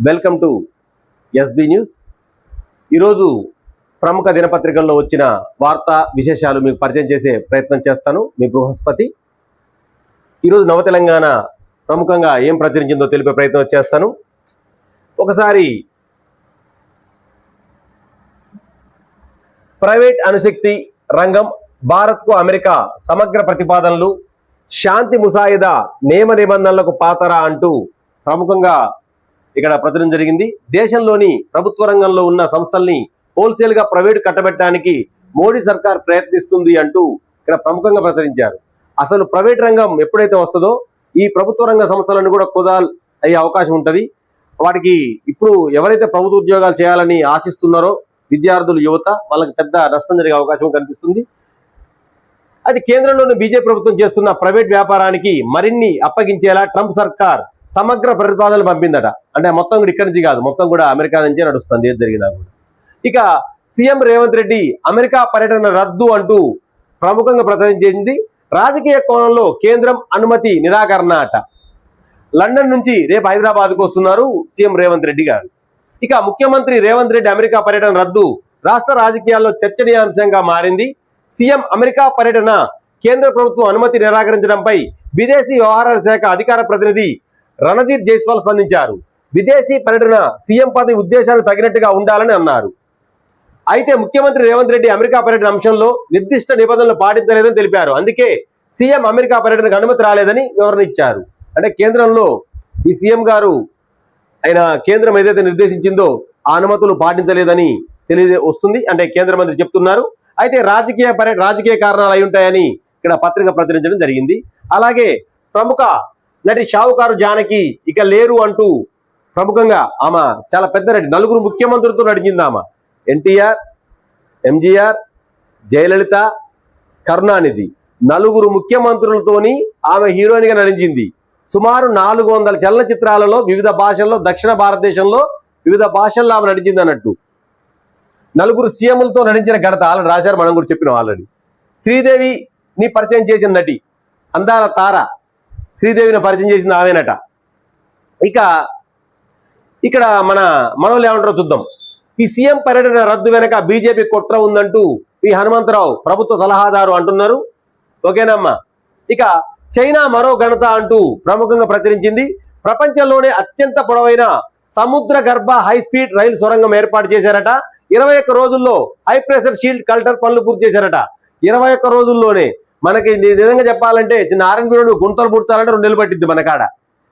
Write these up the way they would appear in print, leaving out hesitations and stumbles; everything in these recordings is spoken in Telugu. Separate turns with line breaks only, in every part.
Welcome to SB news. ఈరోజు ప్రముఖ దినపత్రికల్లో వచ్చిన వార్తా విశేషాలు మీకు పరిచయం చేసే ప్రయత్నం చేస్తాను. మీ బృహస్పతి. ఈరోజు నవ తెలంగాణ ప్రముఖంగా ఏం ప్రచురించిందో తెలిపే ప్రయత్నం చేస్తాను. ఒకసారి ప్రైవేట్ అణుశక్తి రంగం భారత్కు అమెరికా సమగ్ర ప్రతిపాదనలు, శాంతి ముసాయిదా నియమ నిబంధనలకు పాతరా అంటూ ప్రముఖంగా ఇక్కడ ప్రచురణ జరిగింది. దేశంలోని ప్రభుత్వ రంగంలో ఉన్న సంస్థల్ని హోల్సేల్ గా ప్రైవేట్ కట్టబెట్టడానికి మోడీ సర్కార్ ప్రయత్నిస్తుంది అంటూ ఇక్కడ ప్రముఖంగా ప్రచురించారు. అసలు ప్రైవేట్ రంగం ఎప్పుడైతే వస్తుందో ఈ ప్రభుత్వ రంగ సంస్థలను కూడా కుదాల్ అయ్యే అవకాశం ఉంటుంది. వాటికి ఇప్పుడు ఎవరైతే ప్రభుత్వ ఉద్యోగాలు చేయాలని ఆశిస్తున్నారో విద్యార్థులు, యువత, వాళ్ళకి పెద్ద నష్టం జరిగే అవకాశం కనిపిస్తుంది. అది కేంద్రంలోని బీజేపీ ప్రభుత్వం చేస్తున్న ప్రైవేట్ వ్యాపారానికి మరిన్ని అప్పగించేలా ట్రంప్ సర్కార్ సమగ్ర ప్రతిపాదనలు పంపిందట. అంటే మొత్తం కూడా ఇక్కడి నుంచి కాదు, మొత్తం కూడా అమెరికా నుంచే నడుస్తుంది ఏది జరిగినా కూడా. ఇక సీఎం రేవంత్ రెడ్డి అమెరికా పర్యటన రద్దు అంటూ ప్రముఖంగా ప్రచురించింది. రాజకీయ కోణంలో కేంద్రం అనుమతి నిరాకరణ అట. లండన్ నుంచి రేపు హైదరాబాద్కు వస్తున్నారు సీఎం రేవంత్ రెడ్డి గారు. ఇక ముఖ్యమంత్రి రేవంత్ రెడ్డి అమెరికా పర్యటన రద్దు రాష్ట్ర రాజకీయాల్లో చర్చనీయాంశంగా మారింది. సీఎం అమెరికా పర్యటన కేంద్ర ప్రభుత్వం అనుమతి నిరాకరించడంపై విదేశీ వ్యవహారాల శాఖ అధికార ప్రతినిధి రణధీర్ జైస్వాల్ స్పందించారు. విదేశీ పర్యటన సీఎం పదవి ఉద్దేశాలకు తగినట్టుగా ఉండాలని అన్నారు. అయితే ముఖ్యమంత్రి రేవంత్ రెడ్డి అమెరికా పర్యటన అంశంలో నిర్దిష్ట నిబంధనలు పాటించలేదని తెలిపారు. అందుకే సీఎం అమెరికా పర్యటనకు అనుమతి రాలేదని వివరణ ఇచ్చారు. అంటే కేంద్రంలో ఈ సీఎం గారు ఆయన కేంద్రం ఏదైతే నిర్దేశించిందో ఆ అనుమతులు పాటించలేదని వస్తుంది. అంటే కేంద్ర మంత్రి చెప్తున్నారు. అయితే రాజకీయ కారణాలు అయి ఉంటాయని ఇక్కడ పత్రిక ప్రచురించడం జరిగింది. అలాగే ప్రముఖ నటి షావుకారు జానకి ఇక లేరు అంటూ ప్రముఖంగా ఆమె చాలా పెద్ద నటి, నలుగురు ముఖ్యమంత్రులతో నడిచింది ఆమె. ఎన్టీఆర్, ఎంజీఆర్, జయలలిత, కరుణానిధి, నలుగురు ముఖ్యమంత్రులతోని ఆమె హీరోయిన్గా నటించింది. సుమారు 400 చలనచిత్రాలలో వివిధ భాషల్లో, దక్షిణ భారతదేశంలో వివిధ భాషల్లో ఆమె నటించింది అన్నట్టు. నలుగురు సీఎంలతో నటించిన ఘనత ఆల్రెడీ రాశారు, మనం కూడా చెప్పినాం ఆల్రెడీ. శ్రీదేవిని పరిచయం చేసిన నటి, అందాల తార శ్రీదేవిని పరిచయం చేసింది ఆమెనట. ఇక ఇక్కడ మనోళ్ళు ఏమంటారో చూద్దాం. ఈ సీఎం పర్యటన రద్దు వెనక బీజేపీ కుట్ర ఉందంటూ ఈ హనుమంతరావు ప్రభుత్వ సలహాదారు అంటున్నారు. ఓకేనమ్మా. ఇక చైనా మరో ఘనత అంటూ ప్రముఖంగా ప్రచురించింది. ప్రపంచంలోనే అత్యంత పొడవైన సముద్ర గర్భ హై స్పీడ్ రైలు సొరంగం ఏర్పాటు చేశారట. 21 రోజుల్లో హై ప్రెషర్ షీల్డ్ కల్టర్ పనులు పూర్తి చేశారట. 21 రోజుల్లోనే. మనకి నిజంగా చెప్పాలంటే నారాయణగూడ గుంతలు పుడ్చాలంటే 2 నెలలు పట్టిద్ది మన కాడ,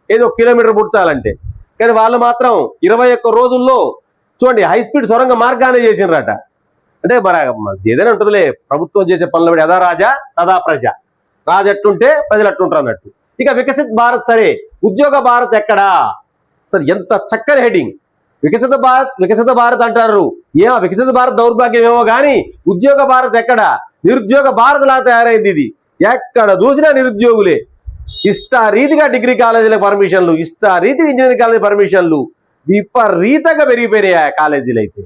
ఏదో 1 కిలోమీటర్ పుడ్చాలంటే. కానీ వాళ్ళు మాత్రం 21 రోజుల్లో చూడండి హై స్పీడ్ సొరంగ మార్గాన్ని చేసినరట. అంటే ఏదైనా ఉంటుందిలే, ప్రభుత్వం చేసే పనులు బట్టి యథా రాజా తదా ప్రజ, రాజు ఎట్టుంటే ప్రజలు అట్టుంటారు అన్నట్టు. ఇక వికసిత్ భారత్ సరే, ఉద్యోగ భారత్ ఎక్కడా? సరే, ఎంత చక్కని హెడ్డింగ్. వికసిత భారత్ అంటారు. వికసిత భారత్ దౌర్భాగ్యం ఏమో కానీ ఉద్యోగ భారత్ ఎక్కడా? నిరుద్యోగ భారత్ లా తయారైంది ఇది. ఎక్కడ చూసినా నిరుద్యోగులే. ఇష్టారీతిగా డిగ్రీ కాలేజీలకు పర్మిషన్లు, ఇష్టారీతిగా ఇంజనీరింగ్ కాలేజీ పర్మిషన్లు విపరీతంగా పెరిగిపోయినాయి ఆ కాలేజీలు. అయితే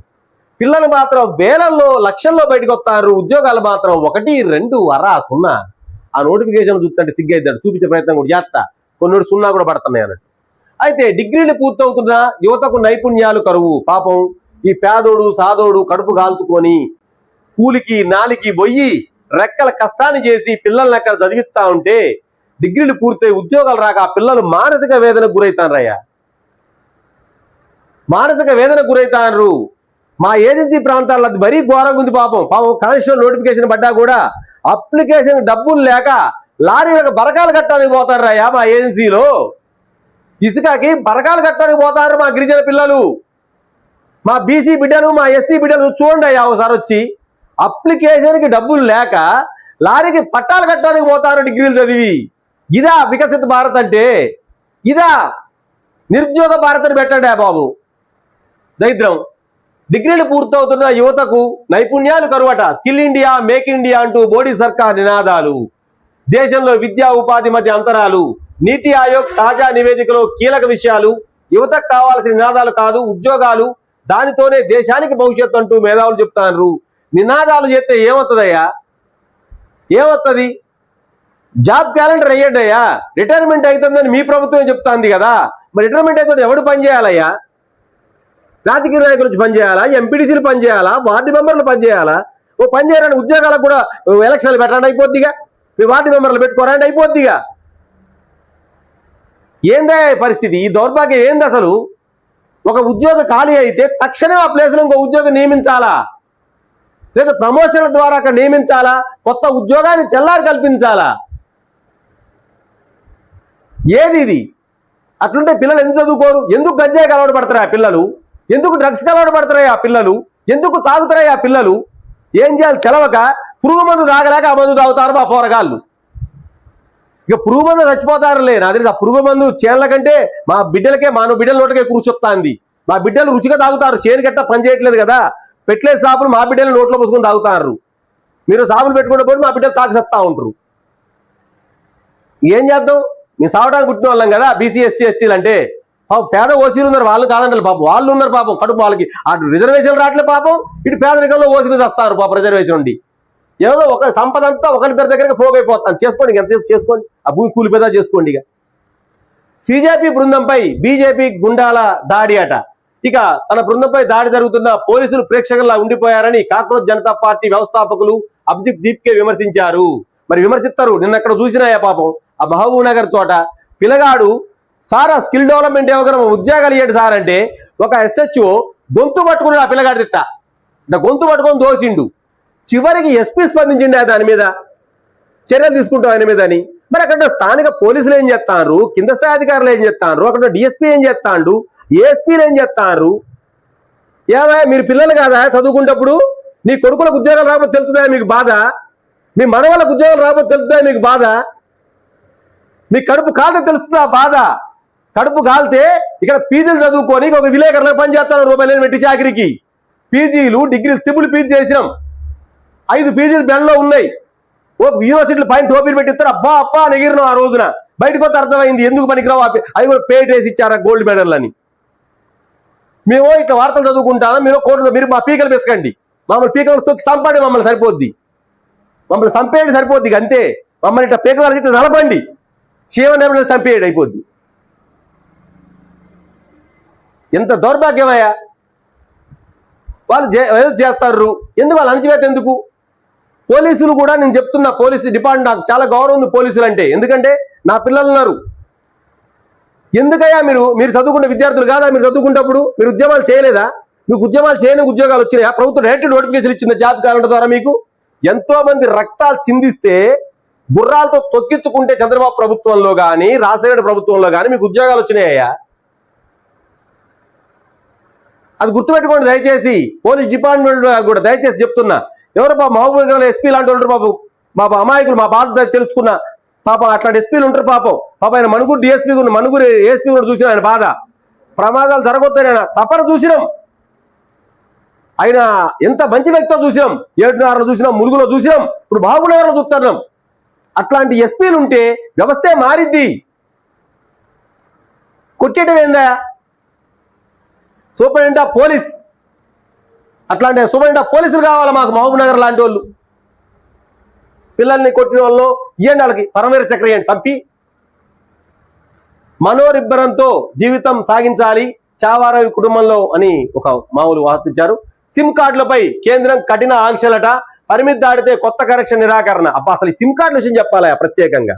పిల్లలు మాత్రం వేలల్లో, లక్షల్లో బయటకు వస్తారు. ఉద్యోగాలు మాత్రం 1, 2, 0. ఆ నోటిఫికేషన్ చూస్తుంటే సిగ్గైద్దాడు, చూపించే ప్రయత్నం కూడా చేస్తా. కొన్ని 0 కూడా పడుతున్నాయి అన్నట్టు. అయితే డిగ్రీలు పూర్తవుతున్న యువతకు నైపుణ్యాలు కరువు. పాపం ఈ పేదోడు సాదోడు కడుపు కాల్చుకొని కూలికి నాలికి బొయ్యి రెక్కల కష్టాన్ని చేసి పిల్లల్ని అక్కడ చదివిస్తా ఉంటే డిగ్రీలు పూర్తయి ఉద్యోగాలు రాక ఆ పిల్లలు మానసిక వేదనకు గురవుతారయ్యా. మానసిక వేదనకు గురవుతారు. మా ఏజెన్సీ ప్రాంతాల్లో అది మరీ ఘోరంగా ఉంది. పాపం కానిస్టేబుల్ నోటిఫికేషన్ పడ్డా కూడా అప్లికేషన్ డబ్బులు లేక లారీలకు బరకాలు కట్టడానికి పోతారయ్యా. మా ఏజెన్సీలో ఇసుకకి బరకాలు కట్టడానికి పోతారు మా గిరిజన పిల్లలు, మా బీసీ బిడ్డలు, మా ఎస్సీ బిడ్డలు. చూడండి అయ్యా ఒకసారి వచ్చి, అప్లికేషన్కి డబ్బులు లేక లారీకి పట్టాలు కట్టడానికి పోతారు డిగ్రీలు చదివి. ఇదా వికసిత భారత్ అంటే? ఇదా నిరుద్యోగ భారత్ అని పెట్టండి బాబు. దరిద్రం. డిగ్రీలు పూర్తవుతున్న యువతకు నైపుణ్యాలు కరువట. స్కిల్ ఇండియా, మేక్ ఇండియా అంటూ మోడీ సర్కార్ నినాదాలు. దేశంలో విద్యా ఉపాధి మధ్య అంతరాలు. నీతి ఆయోగ్ తాజా నివేదికలో కీలక విషయాలు. యువతకు కావాల్సిన నినాదాలు కాదు, ఉద్యోగాలు. దానితోనే దేశానికి భవిష్యత్తు అంటూ మేధావులు చెప్తారు. నినాదాలు చేస్తే ఏమవుతుందయ్యా? ఏమవుతుంది? జాబ్ క్యాలెండర్ అయ్యండి అయ్యా. రిటైర్మెంట్ అవుతుందని మీ ప్రభుత్వం చెప్తాంది కదా, మరి రిటైర్మెంట్ అయితే ఎవడు పని చేయాలయ్యా? రాజకీయ నాయకుల నుంచి పనిచేయాలా, ఎంపీటీసీలు పనిచేయాలా, వార్డు మెంబర్లు పనిచేయాలా? ఓ పని చేయడానికి ఉద్యోగాలకు కూడా ఎలక్షన్లు పెట్టండి అయిపోద్దిగా, మీ వార్డు మెంబర్లు పెట్టుకోరండి అయిపోద్దిగా. ఏందా పరిస్థితి? ఈ దౌర్భాగ్యం ఏంది అసలు? ఒక ఉద్యోగ ఖాళీ అయితే తక్షణం ఆ ప్లేస్లో ఇంకో ఉద్యోగం నియమించాలా, లేదా ప్రమోషన్ల ద్వారా అక్కడ నియమించాలా, కొత్త ఉద్యోగాన్ని తెల్లారి కల్పించాలా? ఏది ఇది? అట్లుంటే పిల్లలు ఎందుకు చదువుకోరు? ఎందుకు గంజాయికి అలవాటు పడతారా ఆ పిల్లలు? ఎందుకు డ్రగ్స్కి అలవాటు పడతారా ఆ పిల్లలు? ఎందుకు తాగుతారా ఆ పిల్లలు? ఏం చేయాలి తెలవక పురుగు మందు తాగలేక ఆ మందు తాగుతారు మా పోరగాళ్ళు. ఇక పురుగు మందు చచ్చిపోతారులే. నా తెలిసి ఆ పురుగు మందు చేనుల కంటే మా బిడ్డలకే, మానవ బిడ్డల నోటకే కూర్చొస్తుంది. మా బిడ్డలు రుచిగా తాగుతారు, చేను గట్ట పని చేయట్లేదు కదా, పెట్టలే సాపులు మా బిడ్డలు నోట్లో పోసుకొని తాగుతారు. మీరు సాపులు పెట్టుకుంటే పోయి మా బిడ్డలు తాగి సత్తా ఉంటారు. ఏం చేద్దాం? మేము సావడానికి పుట్టిన వాళ్ళం కదా బీసీ ఎస్సీ ఎస్టీలు అంటే. పేద ఓసీలు ఉన్నారు, వాళ్ళు కాదంటారు పాపం, వాళ్ళు ఉన్నారు పాపం కడుపు వాళ్ళకి. అటు రిజర్వేషన్ రావట్లే పాపం, ఇటు పేదరికంలో ఓసీలు వస్తారు పాపం రిజర్వేషన్ ఉండి. ఏదో ఒక సంపద అంతా ఒకరిద్దరి దగ్గరికి పోగైపోతాను. చేసుకోండి, ఎంత చేసుకోండి, ఆ భూమి కూలిపేదా చేసుకోండి. ఇక సిజేపీ బృందంపై బీజేపీ గుండాల దాడి అట. ఇక తన బృందంపై దాడి జరుగుతున్న పోలీసులు ప్రేక్షకుల్లా ఉండిపోయారని కాక్రోచ్ జనతా పార్టీ వ్యవస్థాపకులు అబ్దీప్ దీప్కే విమర్శించారు. మరి విమర్శిస్తారు, నిన్న ఎక్కడ చూసినాయా పాపం ఆ మహబూబ్ నగర్ చోట పిల్లగాడు సార్ స్కిల్ డెవలప్మెంట్ ఇవ్వగల ఉద్యోగాలు ఇవ్వండి సార్ అంటే ఒక ఎస్హెచ్ఓ గొంతు పట్టుకున్నాడు. ఆ పిల్లగాడి తిట్ట గొంతు పట్టుకొని దోసిండు. చివరికి ఎస్పీ స్పందించిండు దాని మీద, చర్యలు తీసుకుంటాం ఆయన మీద అని. మరి అక్కడ స్థానిక పోలీసులు ఏం చేస్తారు, కింద స్థాయి అధికారులు ఏం చేస్తారు, అక్కడ డిఎస్పీ ఏం చేస్తాడు, ఏఎస్పీలు ఏం చేస్తారు? ఏమా మీరు పిల్లలు కాదా చదువుకుంటప్పుడు? నీ కొడుకులకు ఉద్యోగాలు రాకపోతే తెలుస్తుందా మీకు బాధ? మీ మనవాళ్ళకు ఉద్యోగాలు రాకపోతే తెలుస్తుందా మీకు బాధ? మీ కడుపు కాలితే తెలుస్తుందా బాధ? కడుపు కాలితే ఇక్కడ పీజీలు చదువుకొని ఒక విలేకరులకు పని చేస్తాను రూపాయలు పెట్టి చాకరికి. పీజీలు డిగ్రీలు తిప్పులు పీజీ చేసినాం, 5 పీజీలు బెండ్లో ఉన్నాయి. ఓ యూనివర్సిటీలు పైన టోపీలు పెట్టిస్తారు, అబ్బా అబ్బా నెగిరినాం. ఆ రోజున బయటకు వస్తే అర్థమైంది ఎందుకు పనికిరావు. అవి కూడా పేట వేసి ఇచ్చారా గోల్డ్ మెడల్ అని. మేము ఇట్లా వార్తలు చదువుకుంటాను, మీరు కోర్టులో మీరు మా పీకలు పెసకండి, మమ్మల్ని పీకలు తొక్కి చంపండి, మమ్మల్ని సరిపోద్ది, మమ్మల్ని చంపేయండి సరిపోద్ది అంతే. మమ్మల్ని ఇట్లా పీకలు ఇట్లా నలపండి, చీమని చంపేయడం అయిపోద్ది. ఎంత దౌర్భాగ్యమయ్యా! వాళ్ళు చేస్తారు ఎందుకు? వాళ్ళు అణచివేత ఎందుకు? పోలీసులు కూడా నేను చెప్తున్నా, పోలీసు డిపార్ట్మెంట్ నాకు చాలా గౌరవం ఉంది పోలీసులు అంటే. ఎందుకంటే నా పిల్లలు ఉన్నారు. ఎందుకయ్యా మీరు చదువుకున్న విద్యార్థులు కాదా? మీరు చదువుకున్నప్పుడు మీరు ఉద్యమాలు చేయలేదా? మీకు ఉద్యమాలు చేయని ఉద్యోగాలు వచ్చినాయా? ప్రభుత్వం డైరెక్ట్ నోటిఫికేషన్ ఇచ్చిన జాబ్ క్యాలెండర్ ద్వారా మీకు ఎంతో మంది రక్తాలు చిందిస్తే గుర్రాలతో తొక్కించుకుంటే చంద్రబాబు ప్రభుత్వంలో కానీ రాజశేఖర ప్రభుత్వంలో కానీ మీకు ఉద్యోగాలు వచ్చినాయ్యా? అది గుర్తుపెట్టుకోండి దయచేసి. పోలీస్ డిపార్ట్మెంట్ కూడా దయచేసి చెప్తున్నా. ఎవరు బాబు మహబూబ్ నగర్ ఎస్పీలు లాంటి ఉంటారు బాబు అమాయకులు, మా బాధ తెలుసుకున్న పాపం అట్లాంటి ఎస్పీలు ఉంటారు పాపం. ఆయన మనుగురు డిఎస్పీ మనుగురు ఏఎస్పీ కూడా చూసిన ఆయన బాధ. ప్రమాదాలు జరగొద్దని ఆయన తప్పన చూసినాం. ఆయన ఎంత మంచి వ్యక్తితో చూసినాం, 7 చూసినాం, ములుగులో చూసినాం, ఇప్పుడు మహబూబ్ నగర్లో చూస్తున్నాం. అట్లాంటి ఎస్పీలు ఉంటే వ్యవస్థే మారిద్ది. కొట్టేయటం ఏందా? సూపరింటెండెంట్ ఆఫ్ పోలీస్, అట్లాంటి సూపరింటెండెంట్ ఆఫ్ పోలీసులు కావాలా మాకు మహబూబ్ నగర్ లాంటి వాళ్ళు. పిల్లల్ని కొట్టిన వాళ్ళు ఇవ్వండి, వాళ్ళకి పరమవీర చక్ర చంపి. మనోరిబ్బరంతో జీవితం సాగించాలి చావారావి కుటుంబంలో అని ఒక మామూలు వార్తించారు. సిమ్ కార్డులపై కేంద్రం కఠిన ఆంక్షలట, పరిమితి దాడితే కొత్త కరెక్షన్ నిరాకరణ. అబ్బా అసలు ఈ సిమ్ కార్డు విషయం చెప్పాలా ప్రత్యేకంగా?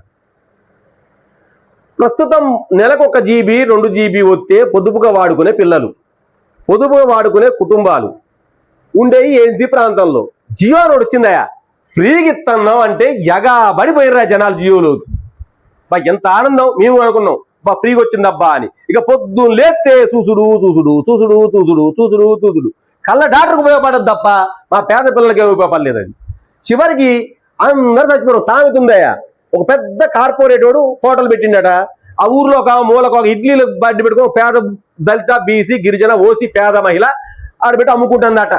ప్రస్తుతం నెలకు 1 GB 2 GB వస్తే పొదుపుగా వాడుకునే పిల్లలు, పొదుపుగా వాడుకునే కుటుంబాలు ఉండేవి ఏజెన్సీ ప్రాంతంలో. జియో రోడ్ వచ్చిందయా, ఫ్రీగా ఇస్తున్నాం అంటే ఎగబడిపోయినరా జనాలు జియోలోకి. ఎంత ఆనందం, మేము అనుకున్నాం బా ఫ్రీగా వచ్చిందబ్బా అని. ఇక పొద్దున్న లేస్తే చూసుడు చూసుడు చూసుడు చూసుడు చూసుడు చూసుడు, కళ్ళ డాక్టర్కి ఉపయోగపడదు తప్ప మా పేద పిల్లలకి ఉపయోగపడలేదు. అది చివరికి అందరూ చచ్చిపోయారు. సామెత ఉందయ్యా, ఒక పెద్ద కార్పొరేట్ వాడు హోటల్ పెట్టిండట. ఆ ఊర్లో ఒక మూలకు ఒక ఇడ్లీలు బడ్డి పెట్టుకో, పేద దళిత బీసీ గిరిజన ఓసీ పేద మహిళ ఆడబెట్టి అమ్ముకుంటుందట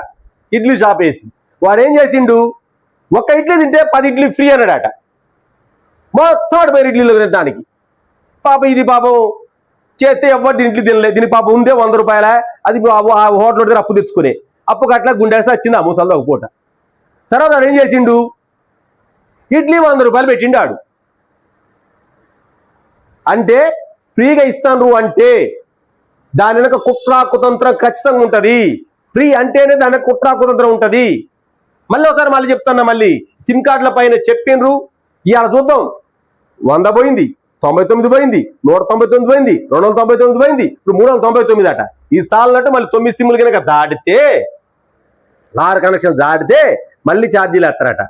ఇడ్లీ షాప్ వేసి. వాడు ఏం చేసిండు, 1 ఇడ్లీ తింటే 10 ఇడ్లీ ఫ్రీ అన్నాడట. మొత్తం ఆడిపోయారు ఇడ్లీలు తినడానికి. పాపం ఇది పాపం చేస్తే ఎవరు దీని ఇడ్లీ తినలేదు. దీనికి పాపం ఉందే 100 రూపాయల, అది ఆ హోటల్ దగ్గర అప్పు తెచ్చుకునే, అప్పు కట్లా గుండెస్తే వచ్చింది ఆ ముసల్లో ఒక పూట. తర్వాత వాడు ఏం చేసిండు, ఇడ్లీ 100 రూపాయలు పెట్టిండాడు. అంటే ఫ్రీగా ఇస్తాను అంటే దాని వెనక కుట్రా కుతంత్రం ఖచ్చితంగా ఉంటది. ఫ్రీ అంటేనే దాని కుట్రా కుతంత్రం ఉంటది. మళ్ళీ ఒకసారి మళ్ళీ చెప్తున్నా, మళ్ళీ సిమ్ కార్డుల పైన చెప్పిండ్రు. ఇవాళ చూద్దాం, 100 పోయింది, 99 పోయింది, 199 పోయింది, 299 పోయింది, ఇప్పుడు 399 అట. ఈ సార్లు మళ్ళీ 9 సిమ్లు కనుక దాటితే, 6 కనెక్షన్ దాటితే మళ్ళీ ఛార్జీలు వేస్తారట.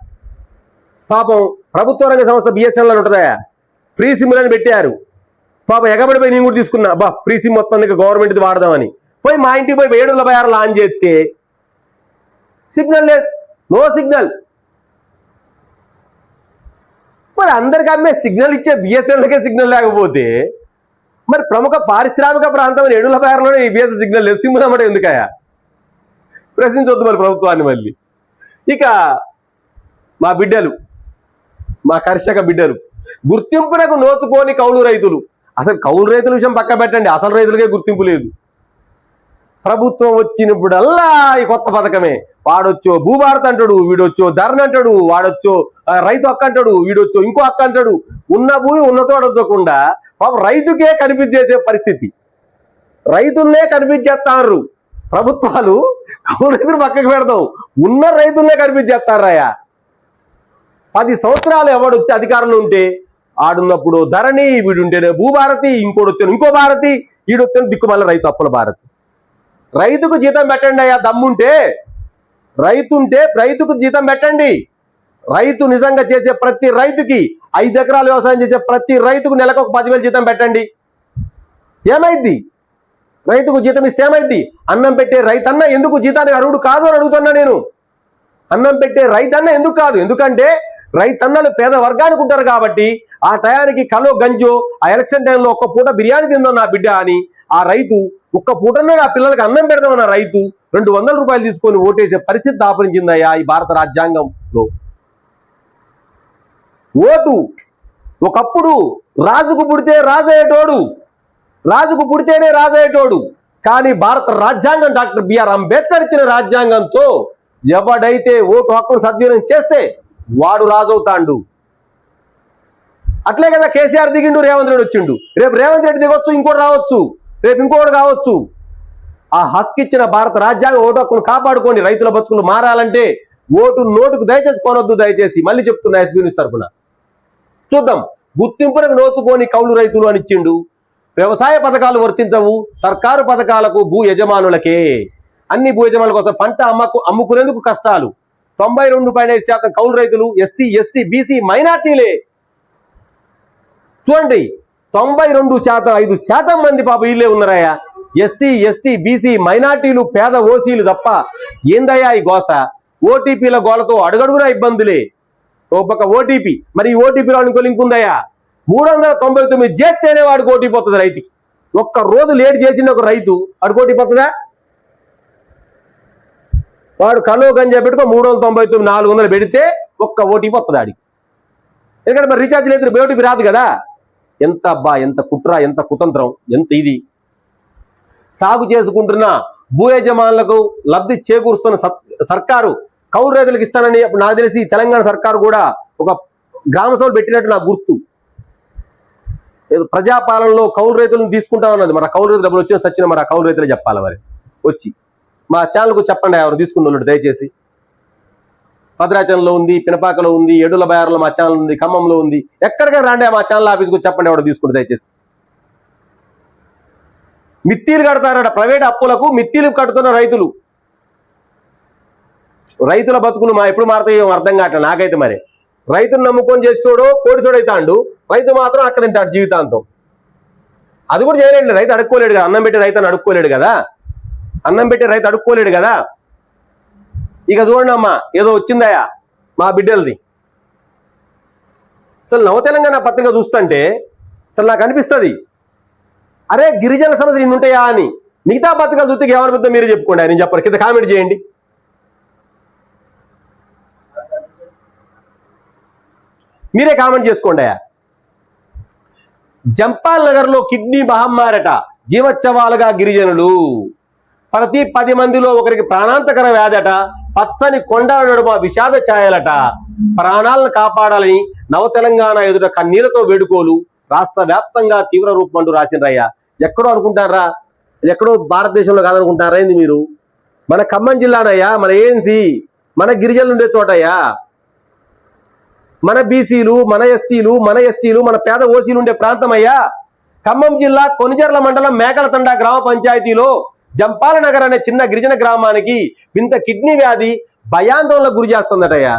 పాపం ప్రభుత్వ రంగ సంస్థ బిఎస్ఎన్ఎల్ ఉంటుందా, ఫ్రీ సిమ్లు అని పెట్టారు. పాపం ఎగబడి పోయి నేను కూడా తీసుకున్నా, బా ఫ్రీ సిమ్ మొత్తం గవర్నమెంట్ది వాడదామని పోయి మా ఇంటికి పోయి 756 లాంచ్ చేస్తే సిగ్నల్ లేదు, నో సిగ్నల్. మరి అందరికి అమ్మే సిగ్నల్ ఇచ్చే బిఎస్ఎన్ఎల్కే సిగ్నల్ లేకపోతే మరి ప్రముఖ పారిశ్రామిక ప్రాంతం 756లోనే ఈ బిఎస్ఎన్ సిగ్నల్ లేదు, సిమ్ అన్నమాట ఎందుకయా? ప్రశ్నించొద్దు మరి ప్రభుత్వాన్ని. మళ్ళీ ఇక మా బిడ్డలు, మా కర్షక బిడ్డలు, గుర్తింపునకు నోచుకోని కౌలు రైతులు. అసలు కౌలు రైతుల విషయం పక్క పెట్టండి, అసలు రైతులకే గుర్తింపు లేదు. ప్రభుత్వం వచ్చినప్పుడల్లా ఈ కొత్త పథకమే. వాడొచ్చో భూభారత్ అంటాడు, వీడొచ్చో ధరణ అంటాడు, వాడొచ్చో రైతు హక్కు అంటాడు, వీడొచ్చో ఇంకో హక్కు అంటాడు. ఉన్న భూమి ఉన్నతో అడగకుండా పాపం రైతుకే కనిపించేసే పరిస్థితి, రైతుల్నే కనిపించేస్తారు ప్రభుత్వాలు. కౌలు రైతులు పక్కకు పెడతాం, ఉన్న రైతుల్నే కనిపించేస్తారాయా. 10 సంవత్సరాలు ఎవడొచ్చి అధికారంలో ఉంటే ఆడున్నప్పుడు ధరణి, వీడుంటేనే భూభారతి, ఇంకోటి వచ్చాను ఇంకో భారతి, వీడొచ్చాను దిక్కుమల్ల రైతు అప్పుల భారతి. రైతుకు జీతం పెట్టండి అయ్యా, దమ్ముంటే రైతుకు జీతం పెట్టండి. రైతు నిజంగా చేసే ప్రతి రైతుకి, 5 ఎకరాలు వ్యవసాయం చేసే ప్రతి రైతుకు నెలకు ఒక 10,000 జీతం పెట్టండి. ఏమైంది? రైతుకు జీతం ఇస్తే ఏమైంది? అన్నం పెట్టే రైతన్న ఎందుకు జీతానికి అర్హుడు కాదు అని అడుగుతున్నా నేను. అన్నం పెట్టే రైతన్న ఎందుకు కాదు? ఎందుకంటే రైతన్నలు పేద వర్గానికి ఉంటారు కాబట్టి ఆ టయానికి కలో గంజో, ఆ ఎలక్షన్ టైంలో ఒక్క పూట బిర్యానీ తిందాం నా బిడ్డ అని ఆ రైతు, ఒక్క పూటనే ఆ పిల్లలకి అన్నం పెడదామన్న రైతు 200 రూపాయలు తీసుకొని ఓటేసే పరిస్థితి దాపరించిందయ్యా ఈ భారత రాజ్యాంగంలో. ఓటు ఒకప్పుడు రాజుకు పుడితే రాజయ్యేటోడు, రాజుకు పుడితేనే రాజయ్యేటోడు. కానీ భారత రాజ్యాంగం, డాక్టర్ బిఆర్ అంబేద్కర్ ఇచ్చిన రాజ్యాంగంతో ఎవడైతే ఓటు హక్కును సద్వినియోగం చేస్తే వాడు రాజవుతాండు. అట్లే కదా కేసీఆర్ దిగిండు, రేవంత్ రెడ్డి వచ్చిండు. రేపు రేవంత్ రెడ్డి దిగొచ్చు, ఇంకోటి రావచ్చు, రేపు ఇంకోటి కావచ్చు. ఆ హక్కు ఇచ్చిన భారత రాజ్యాంగం ఓటు హక్కును కాపాడుకోండి. రైతుల బతుకులు మారాలంటే ఓటు నోటుకు దయచేసి కొనొద్దు. దయచేసి మళ్ళీ చెప్తున్నా ఎస్పీ న్యూస్ తరఫున. చూద్దాం, గుర్తింపునకు నోచుకోని కౌలు రైతులు అని ఇచ్చిండు. వ్యవసాయ పథకాలు వర్తించవు, సర్కారు పథకాలకు భూ యజమానులకే. అన్ని భూ యజమానుల కోసం పంట అమ్ముకునేందుకు కష్టాలు. 92.5% కౌలు రైతులు ఎస్సీ, ఎస్టీ, బీసీ, మైనార్టీలే. చూడండి, 92%, 5% మంది పాప వీళ్ళే ఉన్నారయ్యా. ఎస్సీ, ఎస్టీ, బీసీ, మైనార్టీలు, పేద ఓసీలు తప్ప ఏందయ్యా ఈ గోస? ఓటీపీల గోలతో అడుగడుగునా ఇబ్బందులే. ఓ పక్క ఓటీపీ, మరి ఈ ఓటీపీలో ఇంకో లింక్ ఉందయ్యా. 399 చేస్తేనే వాడికి ఓటీపీ వస్తుంది రైతుకి. ఒక్క రోజు లేట్ చేసిన ఒక రైతు వాడికి ఓటీపీ వస్తుందా? వాడు కలో గంజా పెట్టుకో 399, 400 పెడితే ఒక్క ఓటీపీ వస్తుంది ఆడికి. ఎందుకంటే మరి రీఛార్జ్ లేదు, ఓటీపీ రాదు కదా. ఎంత ఎంత కుట్ర, ఎంత కుతంత్రం, ఎంత ఇది. సాగు చేసుకుంటున్న భూ యజమానులకు లబ్ధి చేకూరుస్తున్న సర్కారు కౌలు రైతులకు ఇస్తానని నాకు తెలిసి తెలంగాణ సర్కారు కూడా ఒక గ్రామ సభలు పెట్టినట్టు నాకు గుర్తు. ప్రజాపాలనలో కౌలు రైతులను తీసుకుంటామన్నది. మరి కౌలు రైతులు డబ్బులు వచ్చిన సచ్చిన మరి ఆ కౌలు రైతులే చెప్పాలి. మరి వచ్చి మా ఛానల్కు చెప్పండి, ఎవరు తీసుకున్న వాళ్ళు దయచేసి. భద్రాచలంలో ఉంది, పినపాకలో ఉంది, ఏడుల బయారులో మా ఛానల్ ఉంది, ఖమ్మంలో ఉంది. ఎక్కడికైనా రాండి మా ఛానల్ ఆఫీస్కు చెప్పండి, ఎవరు తీసుకుంటే దయచేసి. మిత్తీలు కడతారట, ప్రైవేట్ అప్పులకు మిత్తీలు కడుతున్న రైతులు. రైతుల బతుకులు ఎప్పుడు మారుతాయో అర్థం కావట్లేదు నాకైతే. మరి రైతులు నమ్ముకొని చేసేటోడు కోడిచోడు అవుతాడు, రైతు మాత్రం అక్కడ తింటాడు జీవితాంతం. అది కూడా చేయలేడు, రైతు అడుక్కోలేడు కదా. అన్నం పెట్టి రైతు అడుక్కోలేడు కదా, అన్నం పెట్టి రైతు అడుక్కోలేడు కదా. ఇక చూడండి అమ్మా, ఏదో వచ్చిందయా మా బిడ్డలది. అసలు నవ తెలంగాణ పత్రిక చూస్తుంటే అసలు నాకు అనిపిస్తుంది, అరే గిరిజన సమస్యలు ఇన్ని ఉంటాయా అని. మిగతా పత్రికలు చూస్తే ఎవరి పెద్ద మీరే చెప్పుకోండి, నేను చెప్పరు. కింద కామెంట్ చేయండి. మీరే కామెంట్ చేసుకోండి. జంపాల్ నగర్ లో కిడ్నీ మహమ్మారట, జీవోత్సవాలుగా గిరిజనులు. ప్రతి 10 మందిలో ఒకరికి ప్రాణాంతకర వ్యాధట. పచ్చని కొండల నడుమ విషాద ఛాయలట. ప్రాణాలను కాపాడాలని నవ తెలంగాణ ఎదుట కన్నీళ్లతో వేడుకోలు. రాష్ట్ర వ్యాప్తంగా తీవ్ర రూపమంటూ రాసిండ్రయ్యా. ఎక్కడో అనుకుంటారా, ఇది ఎక్కడో భారతదేశంలో కాదనుకుంటారా ఏంది మీరు? మన ఖమ్మం జిల్లానయ్యా, మన ఏఎన్సీ, మన గిరిజనులు ఉండే చోటయ్యా, మన బీసీలు, మన ఎస్సీలు, మన ఎస్టీలు, మన పేద ఓసీలు ఉండే ప్రాంతం అయ్యా. ఖమ్మం జిల్లా కొనిజర్ల మండలం మేకలతండ గ్రామ పంచాయతీలో జంపాల నగర్ అనే చిన్న గిరిజన గ్రామానికి వింత కిడ్నీ వ్యాధి భయాందోళనకు గురి చేస్తుందటయ్యా.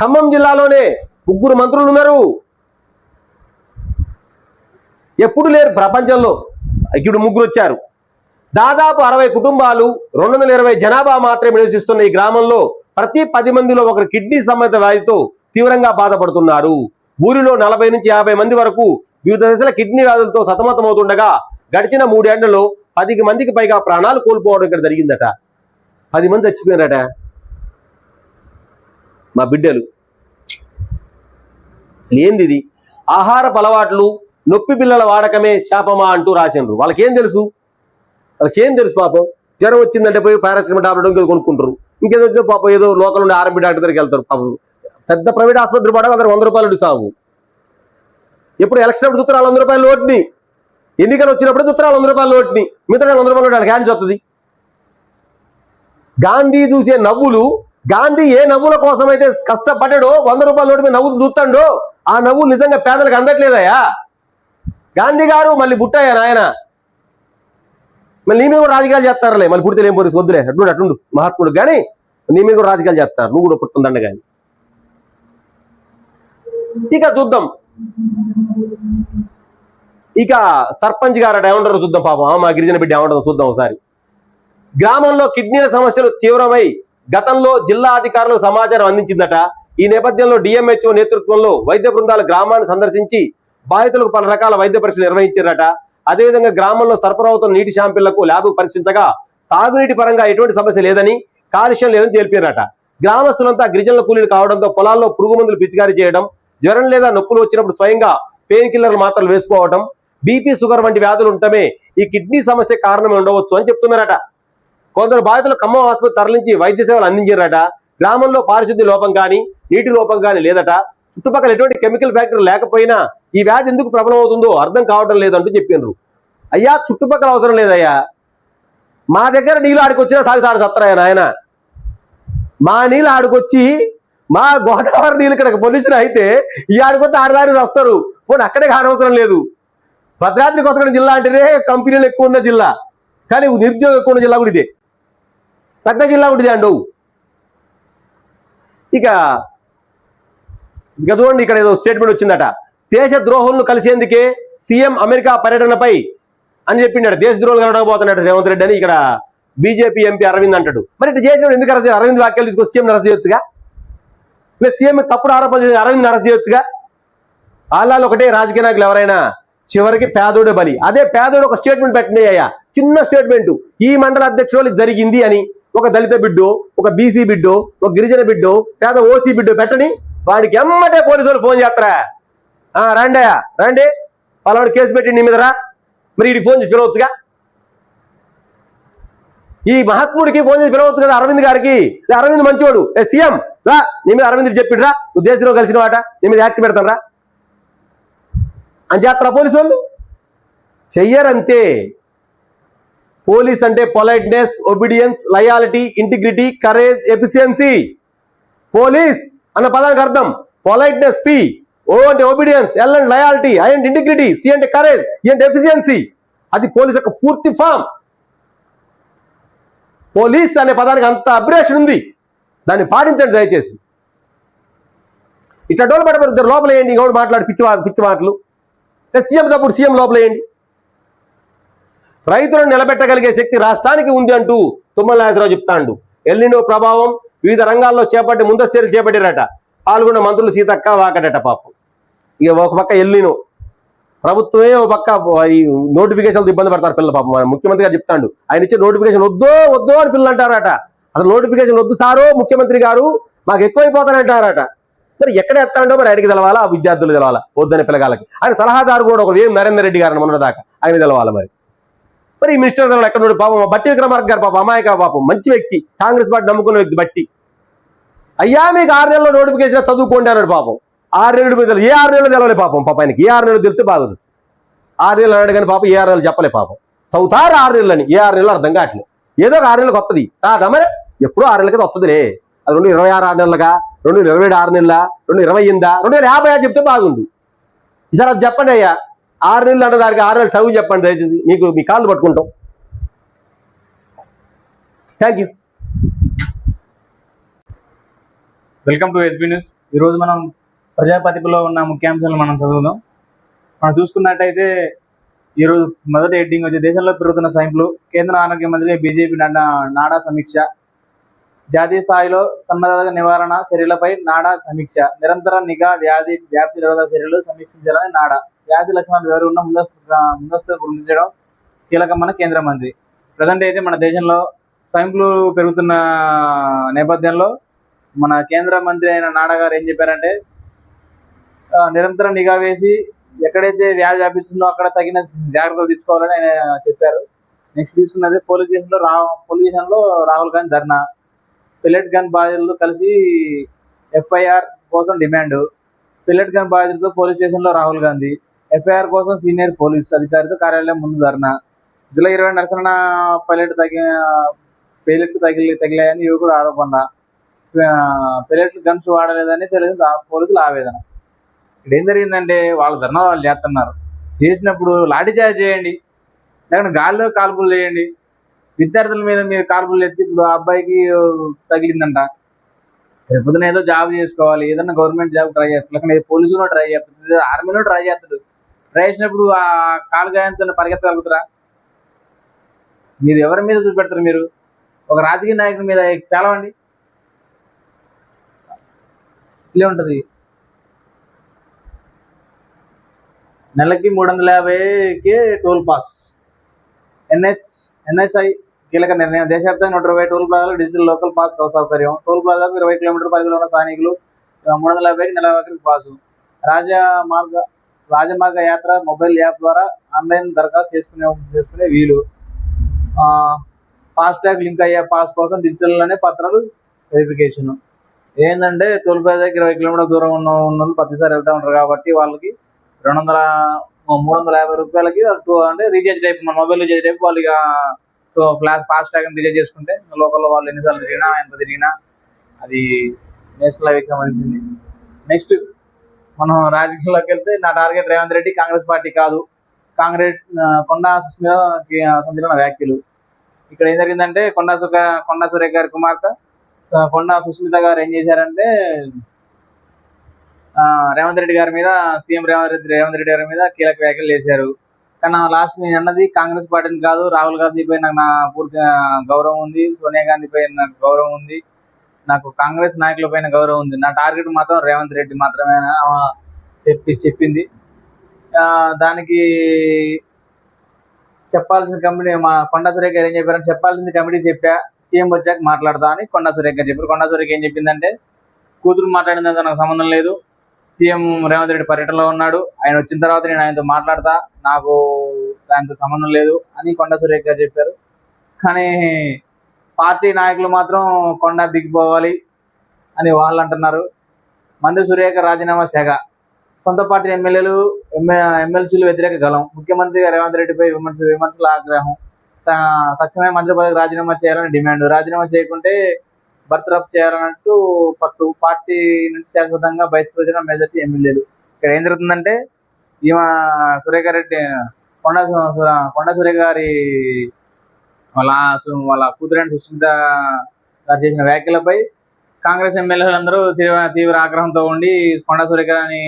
ఖమ్మం జిల్లాలోనే 3 మంత్రులు ఉన్నారు. ఎప్పుడు లేరు ప్రపంచంలో. ఇప్పుడు 3 వచ్చారు. దాదాపు 60 కుటుంబాలు, 220 జనాభా మాత్రమే నివసిస్తున్న ఈ గ్రామంలో ప్రతి 10 మందిలో ఒకరు కిడ్నీ సంబంధిత వ్యాధితో తీవ్రంగా బాధపడుతున్నారు. ఊరిలో 40 నుంచి 50 మంది వరకు వివిధ దశల కిడ్నీ వ్యాధులతో సతమతమవుతుండగా గడిచిన 3 ఏళ్లలో 10 మందికి పైగా ప్రాణాలు కోల్పోవడం ఇక్కడ జరిగిందట. 10 మంది చచ్చిపోయారట మా బిడ్డలు. ఏంది ఇది? ఆహారపు అలవాట్లు, నొప్పి పిల్లల వాడకమే శాపమా అంటూ రాసిండ్రు. వాళ్ళకేం తెలుసు పాపం. జ్వరం వచ్చిందంటే పోయి పారాసిటమాల్ టాబ్లెట్ ఇంకేదో కొనుక్కుంటారు. ఇంకేదో వచ్చిందో పాపం ఏదో లోకల్ ఉండే ఆర్ఎంపీ డాక్టర్ దగ్గరికి వెళ్తారు. పాపం పెద్ద ప్రైవేట్ ఆసుపత్రి పడ అక్కడ 100 రూపాయలు సాగు. ఎప్పుడు ఎలక్షన్ అప్పుడు చూస్తారు 100 రూపాయలు నోట్ని, ఎన్నికలు వచ్చినప్పుడు చూస్తారు 100 రూపాయలు నోట్ని, మిగతా 100 రూపాయలు నోట్ క్యాన్స్ వస్తుంది. గాంధీ చూసే నవ్వులు, గాంధీ ఏ నవ్వుల కోసం అయితే కష్టపడ్డాడో 100 రూపాయల నోటు మీద నవ్వులు చూస్తాడో ఆ నవ్వులు నిజంగా పేదలకు అందట్లేదయా. గాంధీ గారు మళ్ళీ బుట్టయ్యా నాయన, మళ్ళీ నీ మీద కూడా రాజకీయాలు చేస్తారులే. మళ్ళీ పుడితే ఏం పోలీసు వద్దులే, అటుండు మహాత్ముడు. కానీ నీ మీద కూడా రాజకీయాలు చేస్తారు, నువ్వు కూడా పుట్టుందండ. కానీ ఇక చూద్దాం, ఇక సర్పంచ్ గారు అట ఏమంటారు చూద్దాం. పాపం మా గిరిజన బిడ్డ ఏమంటారు చూద్దాం ఒకసారి. గ్రామంలో కిడ్నీల సమస్యలు తీవ్రమై గతంలో జిల్లా అధికారులకు సమాచారం అందించిందట. ఈ నేపథ్యంలో డిఎంహెచ్ఓ నేతృత్వంలో వైద్య బృందాలు గ్రామాన్ని సందర్శించి బాధితులకు పలు రకాల వైద్య పరీక్షలు నిర్వహించారట. అదేవిధంగా గ్రామంలో సరఫరా అవుతున్న నీటి శాంపిళ్లకు ల్యాబ్ పరీక్షించగా తాగునీటి పరంగా ఎటువంటి సమస్య లేదని, కాలుష్యం లేదని తెలిపారట. గ్రామస్తులంతా గిరిజనుల కూలీలు కావడంతో పొలాల్లో పురుగు మందులు పిచికారీ చేయడం, జ్వరం లేదా నొప్పులు వచ్చినప్పుడు స్వయంగా పెయిన్ కిల్లర్ మాత్రలు వేసుకోవడం, బీపీ, షుగర్ వంటి వ్యాధులు ఉండటమే ఈ కిడ్నీ సమస్య కారణమే ఉండవచ్చు అని చెప్తున్నారట. కొందరు బాధితులు ఖమ్మం ఆసుపత్రి తరలించి వైద్య సేవలు అందించారట. గ్రామంలో పారిశుద్ధ్య లోపం కానీ, నీటి లోపం కానీ లేదట. చుట్టుపక్కల ఎటువంటి కెమికల్ ఫ్యాక్టరీ లేకపోయినా ఈ వ్యాధి ఎందుకు ప్రబలం అవుతుందో అర్థం కావడం లేదంటూ చెప్పినారు. అయ్యా చుట్టుపక్కల అవసరం లేదయ్యా, మా దగ్గర నీళ్ళు ఆడికొచ్చినా తాగు సత్తరాయన ఆయన. మా నీళ్ళు ఆడికొచ్చి మా గోదావరి నీళ్ళు ఇక్కడ పొల్యూషన్ అయితే ఈ ఆడికొస్తే ఆడదారి వస్తారు. పోనీ అక్కడే కానవసరం లేదు. భద్రాద్రి కొత్తగూడెం జిల్లా అంటేనే కంపెనీలు ఎక్కువ ఉన్న జిల్లా, కానీ నిరుద్యోగం ఎక్కువ ఉన్న జిల్లా కూడా ఇదే, పెద్ద జిల్లా కూడా ఇదే అండవు. ఇక చూడండి, ఇక్కడ ఏదో స్టేట్మెంట్ వచ్చిందట. దేశ ద్రోహులను కలిసేందుకే సీఎం అమెరికా పర్యటనపై అని చెప్పిండట. దేశ ద్రోహులు కలవడానికి పోతున్నాడు రేవంత్ రెడ్డి అని ఇక్కడ బీజేపీ ఎంపీ అరవింద్ అంటాడు. మరి ఇట్లా చేసినప్పుడు ఎందుకు అరెస్ట్? అరవింద్ వ్యాఖ్యలు తీసుకొని సీఎం అరెస్ట్ చేయొచ్చుగా, లేదా సీఎం తప్పుడు ఆరోపణ చేసి అరవింద్ అరెస్ట్ చేయొచ్చుగా. వాళ్ళలో ఒకటే రాజకీయ నాయకులు ఎవరైనా చివరికి పేదోడే బలి. అదే పేదోడు ఒక స్టేట్మెంట్ పెట్టినాయి అయ్యా, చిన్న స్టేట్మెంట్. ఈ మండల అధ్యక్షులు జరిగింది అని ఒక దళిత బిడ్డో, ఒక బీసీ బిడ్డో, ఒక గిరిజన బిడ్డో, పేద ఓసీ బిడ్డో పెట్టని వాడికి ఎమ్మటే పోలీసులు ఫోన్ చేస్తారా, రండి పలాడు కేసు పెట్టి నీ మీద రా. మరి వీడికి ఫోన్ చేసి పిలవచ్చుగా, ఈ మహాత్ముడికి ఫోన్ చేసి పిలవచ్చు కదా అరవింద్ గారికి. అరవింద్ మంచివాడు, సీఎం రా నీ మీద అరవింద్ చెప్పిండ్రా, నువ్వు దేశంలో కలిసిన వాట నీ మీద యాక్ట్ పెడతాను రా అని చేస్తారా పోలీసు వాళ్ళు? చెయ్యరంతే. పోలీస్ అంటే politeness, obedience, loyalty, integrity, courage, efficiency. Police అన్న పదానికి అర్థం పొలైట్నెస్, పి. ఓ అంటే ఒబీడియన్స్, ఎల్ అంటే లయాలిటీ, ఐ అంటే ఇంటిగ్రిటీ, సి అంటే కరేజ్, ఈ అంటే ఎఫిషియన్సీ. అది పోలీస్ యొక్క పూర్తి ఫామ్. పోలీస్ అనే పదానికి అంత అబ్రేషన్ ఉంది, దాన్ని పాటించండి దయచేసి. ఇట్లా డోలు పడబడి ఇద్దరు లోపల వేయండి, ఇంకోటి మాట్లాడు పిచ్చి మాటలు. సీఎం తప్పుడు సీఎం లోపల వేయండి. రైతులను నిలబెట్టగలిగే శక్తి రాష్ట్రానికి ఉంది అంటూ తుమ్మల నాగేశ్వరరావు చెప్తాండు. ఎల్నినో ప్రభావం వివిధ రంగాల్లో చేపట్టి ముందస్తు చర్యలు చేపట్టారట. పాల్గొన్న మంత్రులు సీతక్క వాకటట పాపం. ఇక ఒక పక్క ఎల్నినో ప్రభుత్వమే, ఒక పక్క ఈ నోటిఫికేషన్లు ఇబ్బంది పడతారు పిల్లలు పాపం. ముఖ్యమంత్రి గారు చెప్తాడు, ఆయన ఇచ్చే నోటిఫికేషన్ వద్దో అని పిల్లలు అంటారట. అసలు నోటిఫికేషన్ వద్దు సారో ముఖ్యమంత్రి గారు, మాకు ఎక్కువైపోతానంటారట. మరి ఎక్కడ ఎత్తాడో మరి ఆయనకి తెలవాలా, ఆ విద్యార్థులు తెలవాలా, వద్దనే పిల్లగాలకి. ఆయన సలహాదారు కూడా ఒక వేం నరేందర్ రెడ్డి గారు మొన్న దాకా ఆయన తెలవాలి. మరి ఈ మినిస్టర్ ఎక్కడ పాపం బట్టి విక్రమార్క గారు పాపం అమాయక పాపం, మంచి వ్యక్తి, కాంగ్రెస్ పార్టీ నమ్ముకున్న వ్యక్తి బట్టి. అయ్యా మీకు 6 నెలల్లో నోటిఫికేషన్ చదువుకోండి అన్నాడు పాపం. 6 నెలలు మీద ఏ 6 నెలలు తెలవలే పాపం. ఆయనకి ఏ 6 నెలలు తెలిస్తే బాగుంది. 6 నెలలు అన్నాడు కానీ పాపం ఏ 6 నెలలు చెప్పలే పాపం. చదువుతారు 6 నెలలని. ఏ 6 నెలలు అర్థం కావట్లేదు. ఏదో ఒక 6 నెలలకు వస్తుంది కాదా మరి, ఎప్పుడో 6 నెలలకి వస్తుందిలే. అది 2026 6 నెలలుగా, 2027 6 నెలల, 2028 2050 చెప్తే బాగుండు. ఈసారి అది చెప్పండి అయ్యా. 6 నెలలు అంటే దానికి 6 నెలలు టైం చెప్పండి దయచేసి, మీకు మీ కాళ్ళు పట్టుకుంటాం. Thank you.
Welcome to SB news. ఈరోజు మనం ప్రజాపతిలో ఉన్న ముఖ్యాంశాలు మనం చదువుదాం. మనం చూసుకున్నట్టయితే ఈరోజు మొదటి హెడ్డింగ్ వచ్చి దేశంలో పెరుగుతున్న స్వైన్ ఫ్లూ, కేంద్ర ఆరోగ్య మంత్రి బీజేపీ నాడా సమీక్ష. జాతీయ స్థాయిలో సన్నద్ధ నివారణ చర్యలపై నాడా సమీక్ష. నిరంతర నిఘా వ్యాధి వ్యాప్తి నిరోధక చర్యలు సమీక్షించాలని నాడా. వ్యాధి లక్షణాలు ఎవరు ఉన్న ముందస్తు గుర్తించడం కీలకమన్న కేంద్ర మంత్రి. ప్రజెంట్ అయితే మన దేశంలో స్వైన్ ఫ్లూ పెరుగుతున్న నేపథ్యంలో మన కేంద్ర మంత్రి అయిన నాడా గారు ఏం చెప్పారంటే, నిరంతరం నిఘా వేసి ఎక్కడైతే వ్యాధి వ్యాపిస్తుందో అక్కడ తగిన జాగ్రత్తలు తీసుకోవాలని ఆయన చెప్పారు. నెక్స్ట్ తీసుకున్నది పోలీస్ స్టేషన్లో రాహుల్ గాంధీ ధర్నా. పిల్లెట్ గన్ బాధితులతో కలిసి ఎఫ్ఐఆర్ కోసం డిమాండ్. పిల్లెట్ గన్ బాధితులతో పోలీస్ స్టేషన్లో రాహుల్ గాంధీ, ఎఫ్ఐఆర్ కోసం సీనియర్ పోలీస్ అధికారితో కార్యాలయం ముందు ధర్నా. జూలై 20 నరసన పైలట్ తగిలాయని యువకుడు ఆరోపణ. పిల్లెట్ గన్స్ వాడలేదని తెలియదు పోలీసులు ఆవేదన. ఇక్కడ ఏం జరిగిందంటే, వాళ్ళ ధర్నా వాళ్ళు చేస్తున్నారు. చేసినప్పుడు లాఠీ చార్జ్ చేయండి, లేకపోతే గాల్లో కాల్పులు చేయండి. విద్యార్థుల మీద మీరు కాల్పులు ఎత్తి ఇప్పుడు ఆ అబ్బాయికి తగిలిందంట. రేపొద్దున ఏదో జాబ్ చేసుకోవాలి, ఏదన్నా గవర్నమెంట్ జాబ్ ట్రై చేస్తాడు, లేకపోతే పోలీసులో ట్రై చేస్తాడు, ఆర్మీలో ట్రై చేస్తాడు. ట్రై చేసినప్పుడు ఆ కాలు గాయంతో పరిగెత్తగలుగుతారా? మీరు ఎవరి మీద చూపెడతారు? మీరు ఒక రాజకీయ నాయకుడి మీద తేలవండి. ఇట్లే ఉంటుంది. నెలకి 350కి టోల్ పాస్. ఎన్హెచ్ఐ కీలక నిర్ణయం. దేశవ్యాప్తంగా 120 టోల్ ప్లాజాలకు డిజిటల్ లోకల్ పాస్ సౌకర్యం. టోల్ ప్లాజాకు 20 కిలోమీటర్ పరిధిలో ఉన్న స్థానికులు 350కి నెల ఒకరికి పాసు. రాజమార్గ యాత్ర మొబైల్ యాప్ ద్వారా ఆన్లైన్ దరఖాస్తు చేసుకునే వీలు. ఫాస్టాగ్ లింక్ అయ్యే పాస్ కోసం డిజిటల్లోనే పత్రాలు వెరిఫికేషన్. ఏంటంటే టోల్ ప్లాజాకి 20 కిలోమీటర్ దూరం ఉన్న వాళ్ళు ప్రతిసారి వెళ్తూ ఉంటారు కాబట్టి వాళ్ళకి 350 రూపాయలకి అంటే రీఛార్జ్ టైప్, మన మొబైల్ రీఛార్జ్ టైప్. వాళ్ళు ఇక ఫాస్టాగ్ రీఛార్జ్ చేసుకుంటే లోకల్లో వాళ్ళు ఎన్నిసార్లు తిరిగినా ఎంత తిరిగినా అది నేషనల్ హైవేకి సంబంధించింది. నెక్స్ట్ మనం రాజకీయాల్లోకి వెళ్తే, నా టార్గెట్ రేవంత్ రెడ్డి, కాంగ్రెస్ పార్టీ కాదు. కొండా సుస్మిత సంచలన వ్యాఖ్యలు. ఇక్కడ ఏం జరిగిందంటే, కొండా సురేఖ గారి కుమార్తె కొండా సుస్మిత గారు ఏం చేశారంటే, రేవంత్ రెడ్డి గారి మీద, సీఎం రేవంత్ రెడ్డి గారి మీద కీలక వ్యాఖ్యలు చేశారు. కానీ లాస్ట్ నేను అన్నది కాంగ్రెస్ పార్టీని కాదు, రాహుల్ గాంధీ పై నాకు నా పూర్తి గౌరవం ఉంది, సోనియా గాంధీ పై నాకు గౌరవం ఉంది, నాకు కాంగ్రెస్ నాయకుల పైన గౌరవం ఉంది. నా టార్గెట్ మాత్రం రేవంత్ రెడ్డి మాత్రమే చెప్పింది. దానికి చెప్పాల్సిన కమిటీ మా కొండా సురేఖ గారు ఏం చెప్పారంటే, చెప్పాల్సింది కమిటీ చెప్పా, సీఎం వచ్చాక మాట్లాడతా అని కొండా సురేఖ గారు చెప్పారు. కొండా సురేఖ ఏం చెప్పిందంటే, కూతురు మాట్లాడిందంటే నాకు సంబంధం లేదు, సీఎం రేవంత్ రెడ్డి పర్యటనలో ఉన్నాడు, ఆయన వచ్చిన తర్వాత నేను ఆయనతో మాట్లాడతా, నాకు దానితో సంబంధం లేదు అని కొండా సురేఖ గారు చెప్పారు. కానీ పార్టీ నాయకులు మాత్రం కొండా దిగిపోవాలి అని వాళ్ళు అంటున్నారు. మంత్రి సురేఖ రాజీనామా శాఖ. సొంత పార్టీ ఎమ్మెల్సీలు వ్యతిరేక గలం. ముఖ్యమంత్రి రేవంత్ రెడ్డిపై విమర్శల ఆగ్రహం. తక్షణమే మంత్రి పదవికి రాజీనామా చేయాలని డిమాండ్. రాజీనామా చేయకుంటే బర్తరఫ్ చేయాలన్నట్టు పట్టు. పార్టీ నుంచి శాశ్వతంగా బహిష్కరించిన మెజార్టీ ఎమ్మెల్యేలు. ఇక్కడ ఏం జరుగుతుందంటే, ఈమె సురేఖ రెడ్డి కొండా సురేఖ గారి వాళ్ళ కూతురైన సుస్మిత గారు చేసిన వ్యాఖ్యలపై కాంగ్రెస్ ఎమ్మెల్యేలందరూ తీవ్ర ఆగ్రహంతో ఉండి కొండా సురేఖని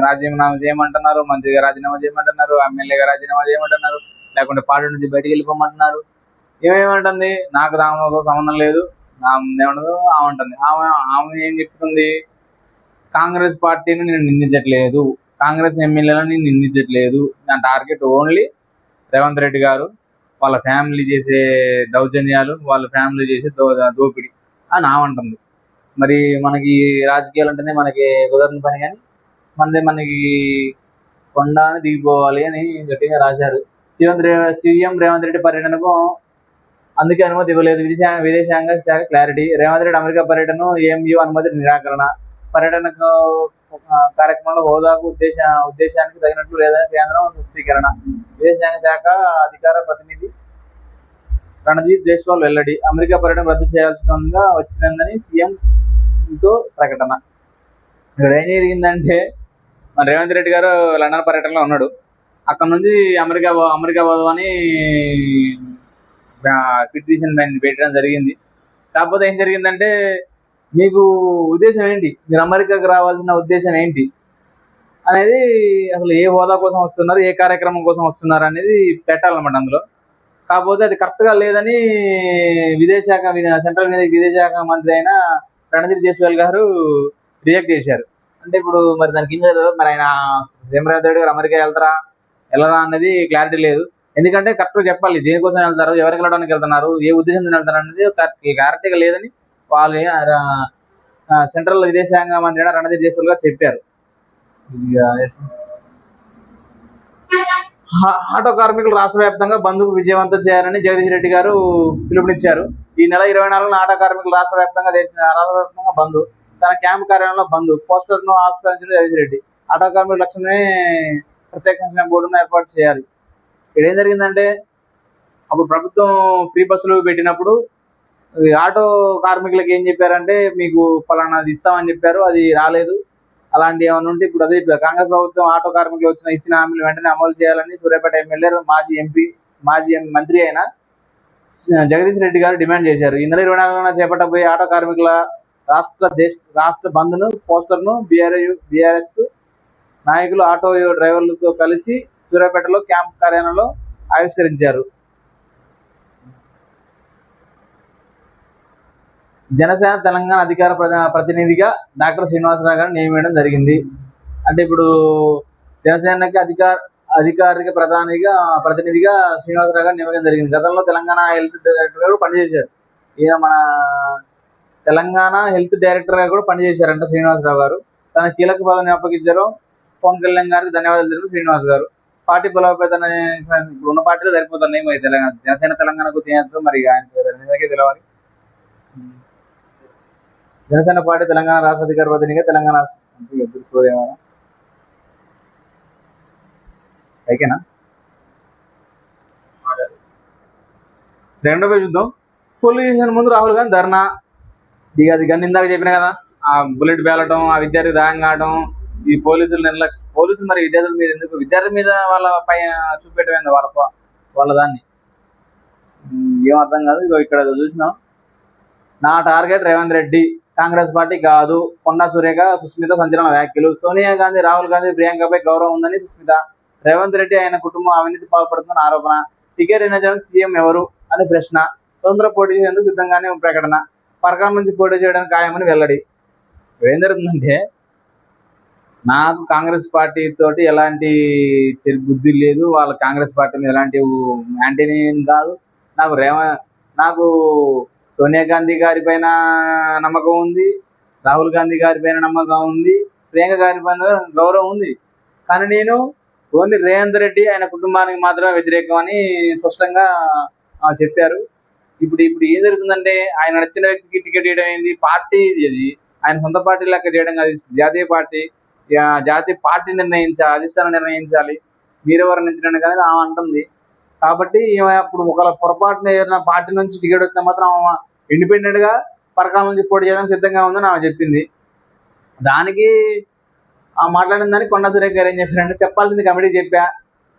రాజీనామా చేయమంటున్నారు, మంత్రిగా రాజీనామా చేయమంటున్నారు, ఎమ్మెల్యేగా రాజీనామా చేయమంటున్నారు, లేకుంటే పార్టీ నుంచి బయటికి వెళ్ళిపోమంటున్నారు. ఏమేమంటుంది, నాకు రామతో సంబంధం లేదు, ఏమంటదు ఆమంటుంది. ఆమె ఏం చెప్తుంది, కాంగ్రెస్ పార్టీని నేను నిందించట్లేదు, కాంగ్రెస్ ఎమ్మెల్యేలను నేను నిందించట్లేదు, నా టార్గెట్ ఓన్లీ రేవంత్ రెడ్డి గారు, వాళ్ళ ఫ్యామిలీ చేసే దౌర్జన్యాలు, వాళ్ళ ఫ్యామిలీ చేసే దోపిడీ అని ఆమంటుంది. మరి మనకి రాజకీయాలు అంటేనే మనకి కుదరని పని, కానీ మనకి కొండాని దిగిపోవాలి అని గట్టిగా రాశారు. సీఎం రేవంత్ రెడ్డి పర్యటనకు అందుకే అనుమతి ఇవ్వలేదు విదేశాంగ శాఖ క్లారిటీ. రేవంత్ రెడ్డి అమెరికా పర్యటన ఏఎంయూ అనుమతి నిరాకరణ. పర్యటనకు కార్యక్రమంలో హోదాకు ఉద్దేశానికి తగినట్లు లేదని కేంద్రం స్పష్టీకరణ. విదేశాంగ శాఖ అధికార ప్రతినిధి రణదీప్ జైస్వాల్ వెల్లడి. అమెరికా పర్యటన రద్దు చేయాల్సిందిగా వచ్చిందని సీఎంతో ప్రకటన. ఇక్కడ ఏం జరిగిందంటే మన రేవంత్ రెడ్డి గారు లండన్ పర్యటనలో ఉన్నాడు. అక్కడ నుంచి అమెరికా పోదామని పిటిషన్ పెట్టడం జరిగింది. కాకపోతే ఏం జరిగిందంటే, మీకు ఉద్దేశం ఏంటి, మీరు అమెరికాకు రావాల్సిన ఉద్దేశం ఏంటి అనేది, అసలు ఏ హోదా కోసం వస్తున్నారు, ఏ కార్యక్రమం కోసం వస్తున్నారు అనేది పెట్టాలన్నమాట అందులో. కాకపోతే అది కరెక్ట్గా లేదని సెంట్రల్ విదేశాంగ మంత్రి అయిన రణదీప్ జైస్వాల్ గారు రియాక్ట్ చేశారు. అంటే ఇప్పుడు మరి దానికి ఏం జరగదు, మరి ఆయన సీఎం రేవంత్ రెడ్డి గారు అమెరికా వెళ్ళరా అనేది క్లారిటీ లేదు. ఎందుకంటే కరెక్ట్గా చెప్పాలి, దేనికోసం వెళ్తారు, ఎవరికి వెళ్ళడానికి వెళ్తున్నారు, ఏ ఉద్దేశంతో వెళ్తారు అనేది క్లారిటీగా లేదని వాళ్ళు సెంట్రల్ విదేశాంగ మంత్రి అయిన రణదీప్ జైస్వాల్ గారు చెప్పారు. ఆటో కార్మికులు రాష్ట్ర వ్యాప్తంగా బంద్కు విజయవంతం చేయాలని జగదీష్ రెడ్డి గారు పిలుపునిచ్చారు. ఈ నెల 24న ఆటో కార్మికులు రాష్ట్ర వ్యాప్తంగా బంద్, తన క్యాంపు కార్యాలయంలో బంద్ పోస్టర్ ను ఆవిష్కరించిన జగదీష్ రెడ్డి. ఆటో కార్మికుల లక్ష్యమే ప్రత్యేక సంక్షేమ బోర్డును ఏర్పాటు చేయాలి. ఇక్కడ ఏం జరిగిందంటే, అప్పుడు ప్రభుత్వం ఫ్రీ బస్సులు పెట్టినప్పుడు ఆటో కార్మికులకు ఏం చెప్పారంటే, మీకు ఫలానాది ఇస్తామని చెప్పారు, అది రాలేదు. అలాంటి ఏమైనా ఉంటే ఇప్పుడు అదే కాంగ్రెస్ ప్రభుత్వం ఆటో కార్మికులు ఇచ్చిన హామీలు వెంటనే అమలు చేయాలని సూర్యాపేట ఎమ్మెల్యే మాజీ మంత్రి అయిన జగదీష్ రెడ్డి గారు డిమాండ్ చేశారు. ఈ నెల 24న చేపట్టబోయే ఆటో కార్మికుల రాష్ట్ర బంద్ ను పోస్టర్ ను బీఆర్ఎస్ నాయకులు ఆటో డ్రైవర్లతో కలిసి సూర్యాపేటలో క్యాంప్ కార్యాలయంలో ఆవిష్కరించారు. జనసేన తెలంగాణ అధికార ప్రతినిధిగా డాక్టర్ శ్రీనివాసరావు గారిని నియమించడం జరిగింది. అంటే ఇప్పుడు జనసేనకి అధికారిక ప్రతినిధిగా శ్రీనివాసరావు గారిని నియమించడం జరిగింది. గతంలో తెలంగాణ హెల్త్ డైరెక్టర్ గా కూడా పనిచేశారు. ఈయన మన తెలంగాణ హెల్త్ డైరెక్టర్ గా కూడా పనిచేశారంట శ్రీనివాసరావు గారు. తన కీలక పదవిని అప్పగించారు పవన్ కళ్యాణ్ గారికి ధన్యవాదాలు తెలిపారు శ్రీనివాస్ గారు. పార్టీ బలోపేతన ఇప్పుడు ఉన్న పార్టీలో సరిపోతున్నాయి, మరి జనసేన తెలంగాణకు చేస్తూ మరి ఆయనకి తెలవాలి. జనసేన పార్టీ తెలంగాణ రాష్ట్ర అధికార ప్రతినిధిగా తెలంగాణ అయికేనా. రెండో పేజ్ చూద్దాం. పోలీస్ స్టేషన్ ముందు రాహుల్ గాంధీ ధర్నా. అది గన్ని ఇందాక చెప్పిన కదా, ఆ బుల్లెట్ పేలటం, ఆ విద్యార్థి దాయం కావడం, ఈ పోలీసులు మరి విద్యార్థుల మీద ఎందుకు, విద్యార్థుల మీద వాళ్ళ పై చూపెట్టమైంది వాళ్ళ దాన్ని ఏం అర్థం కాదు. ఇగో ఇక్కడ చూసినాం, నా టార్గెట్ రేవంత్ రెడ్డి, కాంగ్రెస్ పార్టీ కాదు. కొండా సురేఖ సుస్మిత సంచలన వ్యాఖ్యలు. సోనియా గాంధీ, రాహుల్ గాంధీ, ప్రియాంకపై గౌరవం ఉందని సుస్మిత. రేవంత్ రెడ్డి ఆయన కుటుంబం అవినీతి పాల్పడుతుందని ఆరోపణ. టికెట్ ఎన్నించడానికి సీఎం ఎవరు అని ప్రశ్న. స్వతంత్ర పోటీ చేసేందుకు సిద్ధంగానే ప్రకటన. పరకాల నుంచి పోటీ చేయడానికి ఖాయమని వెల్లడి. ఏం జరుగుతుందంటే, నాకు కాంగ్రెస్ పార్టీ తోటి ఎలాంటి బుద్ధి లేదు, వాళ్ళ కాంగ్రెస్ పార్టీ మీద ఎలాంటి యాంటీని కాదు. నాకు సోనియా గాంధీ గారి పైన నమ్మకం ఉంది, రాహుల్ గాంధీ గారి పైన నమ్మకం ఉంది, ప్రియాంక గారి పైన గౌరవం ఉంది. కానీ నేను ఓన్లీ రేవంత్ రెడ్డి ఆయన కుటుంబానికి మాత్రమే వ్యతిరేకం అని స్పష్టంగా చెప్పారు. ఇప్పుడు ఏం జరుగుతుందంటే, ఆయన నచ్చిన వ్యక్తికి టికెట్ ఇవ్వడం ఏంది, పార్టీ ఇది ఆయన సొంత పార్టీ లెక్క చేయడం కాదు, జాతీయ పార్టీ నిర్ణయించాలి, అధిష్టానం నిర్ణయించాలి, మీరెవరు నిలిచినట్టు కానీ ఆమె అంటుంది. కాబట్టి అప్పుడు ఒకవేళ పొరపాటున ఏదైనా పార్టీ నుంచి టికెట్ వస్తే మాత్రం ఆమె ఇండిపెండెంట్ గా పరకాల నుంచి పోటీ చేయడానికి సిద్ధంగా ఉందని ఆమె చెప్పింది. దానికి ఆ మాట్లాడిన దానికి కొండా సురేఖ గారు ఏం చెప్పారంటే, చెప్పాల్సింది కమిటీ చెప్పా,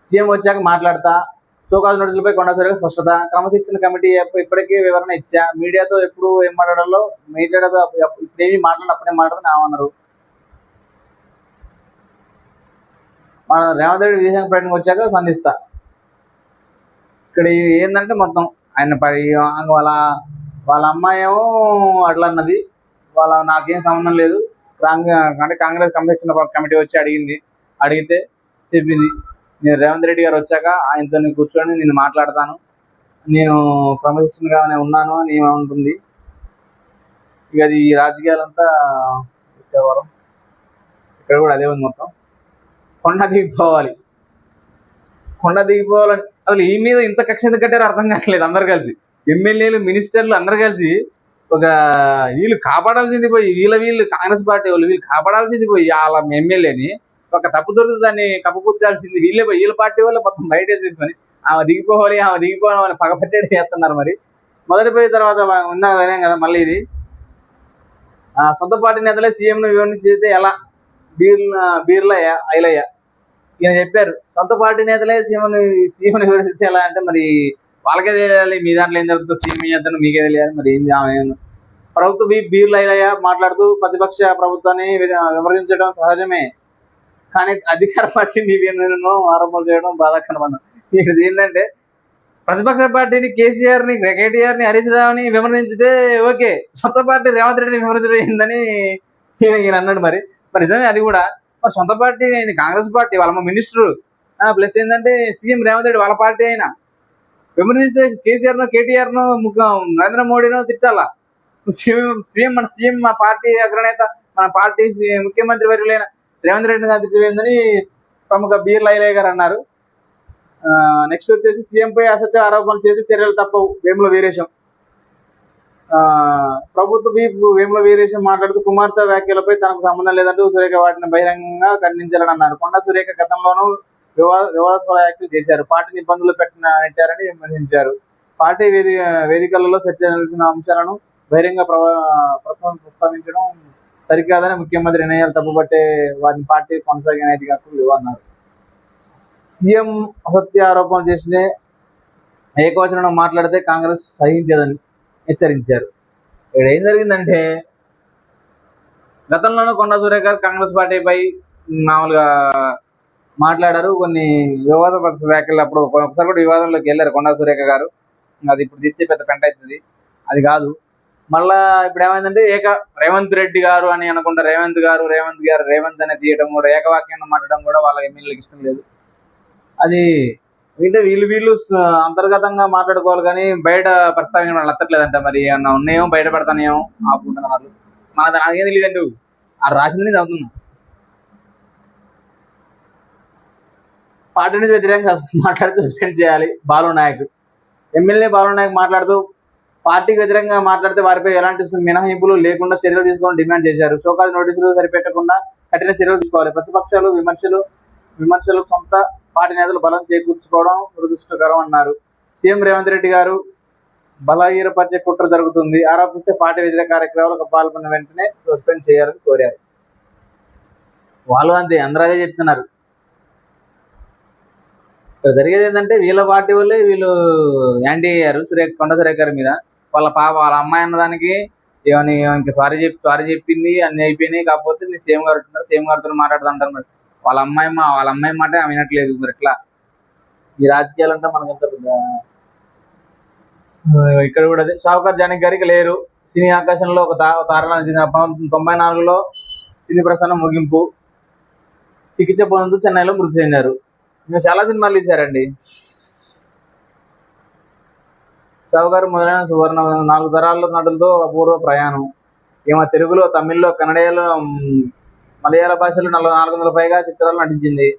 సీఎం వచ్చాక మాట్లాడతా, సోకాల్ నోటీసులపై కొండా సురేఖ స్పష్టత. క్రమశిక్షణ కమిటీ ఇప్పటికే వివరణ ఇచ్చా, మీడియాతో ఎప్పుడు ఏం మాట్లాడాలో ఇప్పుడేమి మాట్లాడాలి అప్పుడే మాట్లాడదని ఆమెన్నారు. మన రేవంత్ రెడ్డి విదేశాంగ పర్యటనకు వచ్చాక స్పందిస్తా. ఇక్కడ ఏంటంటే మొత్తం ఆయన వాళ్ళ అమ్మాయి ఏమో అట్లా అన్నది, నాకేం సంబంధం లేదు, అంటే కాంగ్రెస్ క్రమశిక్షణ కమిటీ వచ్చి అడిగితే చెప్పింది, నేను రేవంత్ రెడ్డి గారు వచ్చాక ఆయనతో కూర్చొని నేను మాట్లాడతాను, నేను క్రమశిక్షణగానే ఉన్నాను అని ఏమంటుంది. ఇక అది ఈ రాజకీయాలంతా వచ్చేవారం ఇక్కడ కూడా అదే ఉంది. మొత్తం కొండ దిగిపోవాలని అసలు ఈ మీద ఇంత కక్ష ఎందుకు కట్టారో అర్థం కావట్లేదు. అందరు కలిసి ఎమ్మెల్యేలు, మినిస్టర్లు అందరు కలిసి ఒక వీళ్ళు కాపాడాల్సింది పోయి వీళ్ళు కాంగ్రెస్ పార్టీ వాళ్ళు వీళ్ళు కాపాడాల్సింది పోయి వాళ్ళ ఎమ్మెల్యేని ఒక తప్పు దొరికి దాన్ని కప్పుపుచ్చాల్సింది వీళ్ళే పోయి వీళ్ళ పార్టీ వాళ్ళు మొత్తం బయట తీసుకొని ఆమె దిగిపోవాలి పగపట్టేది చేస్తున్నారు. మరి మొదటి పోయి తర్వాత ఉన్నదనే కదా మళ్ళీ ఇది సొంత పార్టీ నేతలే సీఎంను విమర్శిస్తే ఎలా బీర్ల ఐలయ్య ఈయన చెప్పారు. సొంత పార్టీ నేతలే సీఎంను విమర్శిస్తే ఎలా అంటే మరి వాళ్ళకే తెలియాలి, మీ దాంట్లో ఏం జరుగుతుందో సీఎం ఏం చేస్తానో మీకే తెలియాలి. మరి ఏంది ఆమె ప్రభుత్వ బీర్ల ఐలయ్య మాట్లాడుతూ ప్రతిపక్ష ప్రభుత్వాన్ని విమర్శించడం సహజమే, కానీ అధికార పార్టీ నీవేనో ఆరోపణలు చేయడం బాధాకరమన్న. ఇక్కడ ఏంటంటే ప్రతిపక్ష పార్టీని కేటీఆర్ ని హరీష్ రావుని విమర్శించితే ఓకే, సొంత పార్టీ రేవంత్ రెడ్డిని విమర్శించడం ఏందని ఈయన అన్నాడు. మరి నిజమే అది కూడా. మరి సొంత పార్టీ అయింది కాంగ్రెస్ పార్టీ, వాళ్ళ మినిస్టర్ ప్లస్ ఏంటంటే సీఎం రేవంత్ రెడ్డి వాళ్ళ పార్టీ అయినా విమర్శిస్తే కేటీఆర్ ను నరేంద్ర మోడీనో తిట్టాలా? సీఎం మా పార్టీ అగ్రనేత మన పార్టీ ముఖ్యమంత్రి వర్యులైన రేవంత్ రెడ్డిని తిట్టిందని ప్రముఖ బీర్ల ఐలయ్య గారు అన్నారు. నెక్స్ట్ వచ్చేసి సీఎంపై అసత్య ఆరోపణలు చేసి చర్యలు తప్పవు వేముల వీరేశం. ప్రభుత్వ వేముల వీరేశం మాట్లాడుతూ కుమార్తె వ్యాఖ్యలపై తనకు సంబంధం లేదంటూ సురేఖ వాటిని బహిరంగంగా ఖండించాలని అన్నారు. కొండా సురేఖ గతంలోనూ వివాదాస్పద వ్యాఖ్యలు చేశారు, పార్టీని ఇబ్బందులు నెట్టారని విమర్శించారు. పార్టీ వేదికలలో చర్చించాల్సిన అంశాలను బహిరంగ ప్రస్తావించడం సరికాదని ముఖ్యమంత్రి నిర్ణయాలు తప్పుపట్టే వారిని పార్టీ కొనసాగే నైతిక హక్కులు లేవన్నారు. సీఎం అసత్య ఆరోపణలు చేసిన ఏకవచనం మాట్లాడితే కాంగ్రెస్ సహించదని హెచ్చరించారు. ఇక్కడ ఏం జరిగిందంటే గతంలోనూ కొండా సురేఖ గారు కాంగ్రెస్ పార్టీపై మామూలుగా మాట్లాడారు. కొన్ని వివాదపరచ వ్యాఖ్యలు అప్పుడు ఒకసారి కూడా వివాదంలోకి వెళ్ళారు కొండా సురేఖ గారు. అది ఇప్పుడు తీస్తే పెద్ద పెంట అవుతుంది, అది కాదు. మళ్ళా ఇప్పుడు ఏమైందంటే రేవంత్ రెడ్డి గారు అని అనుకుంటా రేవంత్ అనే తీయడం కూడా ఏకవాక్యంగా మాట్లాడడం కూడా వాళ్ళ ఎమ్మెల్యేలకు ఇష్టం లేదు. అది అంటే వీళ్ళు అంతర్గతంగా మాట్లాడుకోవాలి కానీ బయట ప్రస్తావించడం నచ్చట్లేదంట. మరి ఏమన్నా ఉన్నాయో బయట పడతానేమో ఆపుకుంటున్నారు. నాకేం తెలియదండి, ఆ రాసిందని చదువుతున్నా. పార్టీ నుంచి వ్యతిరేకంగా మాట్లాడుతూ సస్పెండ్ చేయాలి బాలు నాయక్. ఎమ్మెల్యే బాలు నాయక్ మాట్లాడుతూ పార్టీకి వ్యతిరేకంగా మాట్లాడితే వారిపై ఎలాంటి మినహాయింపులు లేకుండా చర్యలు తీసుకోవాలని డిమాండ్ చేశారు. షోకాజ్ నోటీసులు సరిపెట్టకుండా కఠిన చర్యలు తీసుకోవాలి. ప్రతిపక్షాలు విమర్శలు సొంత పార్టీ నేతలు బలం చేకూర్చుకోవడం దురదృష్టకరం అన్నారు. సీఎం రేవంత్ రెడ్డి గారు బలహీనపరిచే కుట్ర జరుగుతుంది ఆరోపిస్తే పార్టీ వ్యతిరేక కార్యక్రమాలకు పాల్గొన్న వెంటనే సస్పెండ్ చేయాలని కోరారు. వాళ్ళు అంతే, అందరూ అదే చెప్తున్నారు. ఇక్కడ జరిగేది ఏంటంటే వీళ్ళ పార్టీ వాళ్ళే వీళ్ళు యాంటీ అయ్యారు కొండ సురేఖ గారి మీద. వాళ్ళ అమ్మాయి అన్నదానికి ఏమని ఇంకా సారీ చెప్పింది, అన్ని అయిపోయినాయి. కాకపోతే నేను సీఎం గారు ఉంటున్నారు, సీఎం గారితో మాట్లాడుతుంటారు. మరి వాళ్ళ అమ్మాయి మాట ఆమె వినట్లేదు. మరి ఎట్లా ఈ రాజకీయాలు అంటే మనకి ఎంత పెద్ద. ఇక్కడ కూడా అదే షావుకార్ జానకి గారికి లేరు. సినీ ఆకాశంలో ఒక తారణ 1994లో సినీ ప్రస్థానం ముగింపు. చికిత్స పొందుతూ చెన్నైలో మృతి చెందారు. మేము చాలా సినిమాలు తీశారండి. షావుకారు మొదలైన సువర్ణ 4 తరాల నటులతో అపూర్వ ప్రయాణం. ఏమో తెలుగులో, తమిళ్లో, కన్నడలో, మలయాళ భాషలో 400 పైగా చిత్రాలు నటించింది.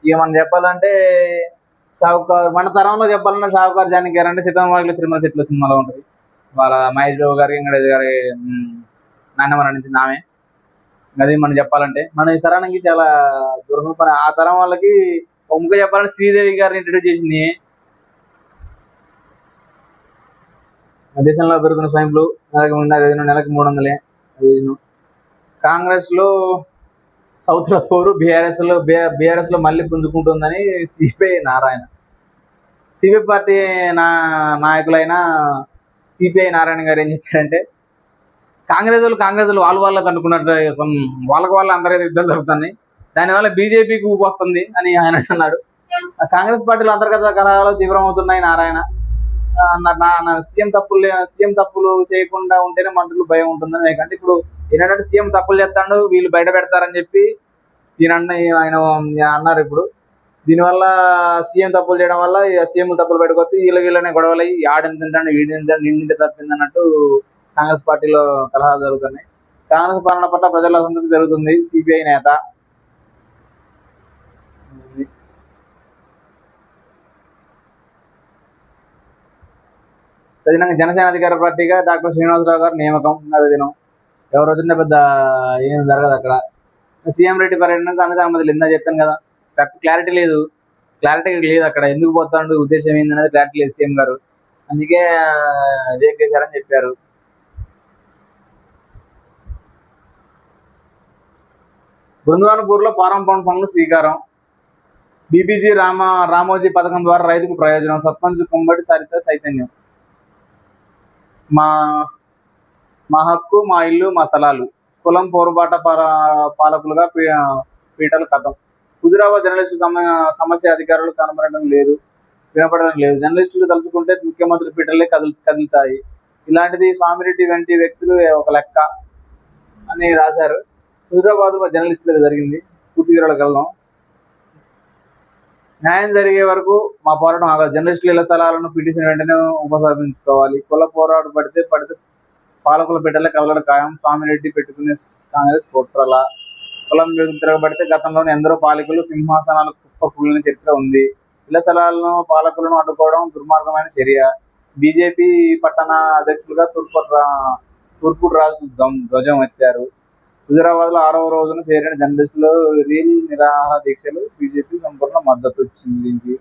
ఇక మనం చెప్పాలంటే మన తరంలో చెప్పాలన్నా షావుకార్ జానకి గారు అంటే సీతారామరాజులో తిరుమల చెట్లు సినిమాలో ఉంటుంది. వాళ్ళ మహేష్ బాబు గారి, వెంకటేష్ గారి నాన్నమ్మ నటించింది ఆమె. అది మనం చెప్పాలంటే మన ఈ తరానికి చాలా దూరం పని. ఆ తరం వాళ్ళకి ఒక ముఖ్య చెప్పాలంటే శ్రీదేవి గారిని ఇంట్రడ్యూస్ చేసింది. దేశంలో పెరుగుతున్న స్వైన్ ఫ్లూ నెలకు 300. కాంగ్రెస్ లో సౌత్ లో 4, బీఆర్ఎస్ లో మళ్ళీ పుంజుకుంటుందని సిపిఐ నారాయణ. సిపిఐ పార్టీ నాయకులైన సిపిఐ నారాయణ గారు ఏం చెప్పారంటే కాంగ్రెస్ వాళ్ళు వాళ్ళకి అనుకున్నట్టు వాళ్ళకి అందరికీ యుద్ధాలు జరుగుతున్నాయి, దానివల్ల బీజేపీకి ఊపు వస్తుంది అని ఆయన అన్నాడు. కాంగ్రెస్ పార్టీలో అంతర్గత కలహాలు తీవ్రమవుతున్నాయి నారాయణ అన్నారు. సీఎం తప్పులు చేయకుండా ఉంటేనే మంత్రులు భయం ఉంటుందని. అంటే ఇప్పుడు ఏంటంటే సీఎం తప్పులు చేస్తాడు, వీళ్ళు బయట పెడతారని చెప్పి ఆయన అన్నారు. ఇప్పుడు దీనివల్ల సీఎం తప్పులు చేయడం వల్ల సీఎం తప్పులు బయటకొస్తే వీళ్ళనే గొడవలు అయ్యి ఆడని తింటాడు, నిండింటే తప్పింది అన్నట్టు కాంగ్రెస్ పార్టీలో కలహాలు జరుగుతున్నాయి. కాంగ్రెస్ పాలన పట్ల ప్రజల అసంతృప్తి జరుగుతుంది. సిపిఐ నేత ప్రధానంగా జనసేన అధికార పార్టీగా డాక్టర్ శ్రీనివాసరావు గారు నియామకం దినం. ఎవరు వచ్చినా పెద్ద ఏం జరగదు అక్కడ. సీఎం రెడ్డి పర్యటనకు అందుకు అనుమతి లేదు. ఇందా చెప్పాను కదా, క్లారిటీ లేదు అక్కడ. ఎందుకు పోతాడు, ఉద్దేశం ఏందనేది క్లారిటీ లేదు సీఎం గారు. అందుకే రిజెక్ట్ చేశారని చెప్పారు. బృందావనపూర్లో పారం పనులు శ్రీకారం. బీబీజీ రామోజీ పథకం ద్వారా రైతుకు ప్రయోజనం. సర్పంచ్ కుంబడి సరిత చైతన్యం. మా హక్కు, మా ఇల్లు, మా స్థలాలు. కులం పోరుబాట పాలకులుగా పీటలు కథం. హుజురాబాద్ జర్నలిస్టు సమస్య అధికారులు వినపడడం లేదు. జర్నలిస్టులు తలుచుకుంటే ముఖ్యమంత్రి పీటలే కదులుతాయి. ఇలాంటిది స్వామిరెడ్డి వంటి వ్యక్తులు ఒక లెక్క అని రాశారు. హుజురాబాద్ జర్నలిస్టులకు జరిగింది. పూర్తి వివరాలకు వెళ్దాం. న్యాయం జరిగే వరకు మా పోరాటం ఆగదు. జర్నలిస్టుల ఇళ్ల స్థలాలను పిటిషన్ వెంటనే ఉపసంహరించుకోవాలి. కుల పోరాడు పడితే పాలకుల పెట్టలే కదలడం ఖాయం. స్వామిరెడ్డి పెట్టుకునే కాంగ్రెస్ కుట్రల. కులం తిరగబడితే గతంలోని ఎందరో పాలకులు సింహాసనాలు కుప్పకూలిన చరిత్ర ఉంది. ఇళ్ల స్థలాలను పాలకులను అడ్డుకోవడం దుర్మార్గమైన చర్య. బీజేపీ పట్టణ అధ్యక్షులుగా తూర్పు రాజు ధ్వజం ఎత్తారు. హుజురాబాద్ లో 6వ రోజున చేరిన జర్నలిస్టులు రీల్ నిరాహార దీక్షలు. బీజేపీ సంపూర్ణ మద్దతు వచ్చింది దీనికి.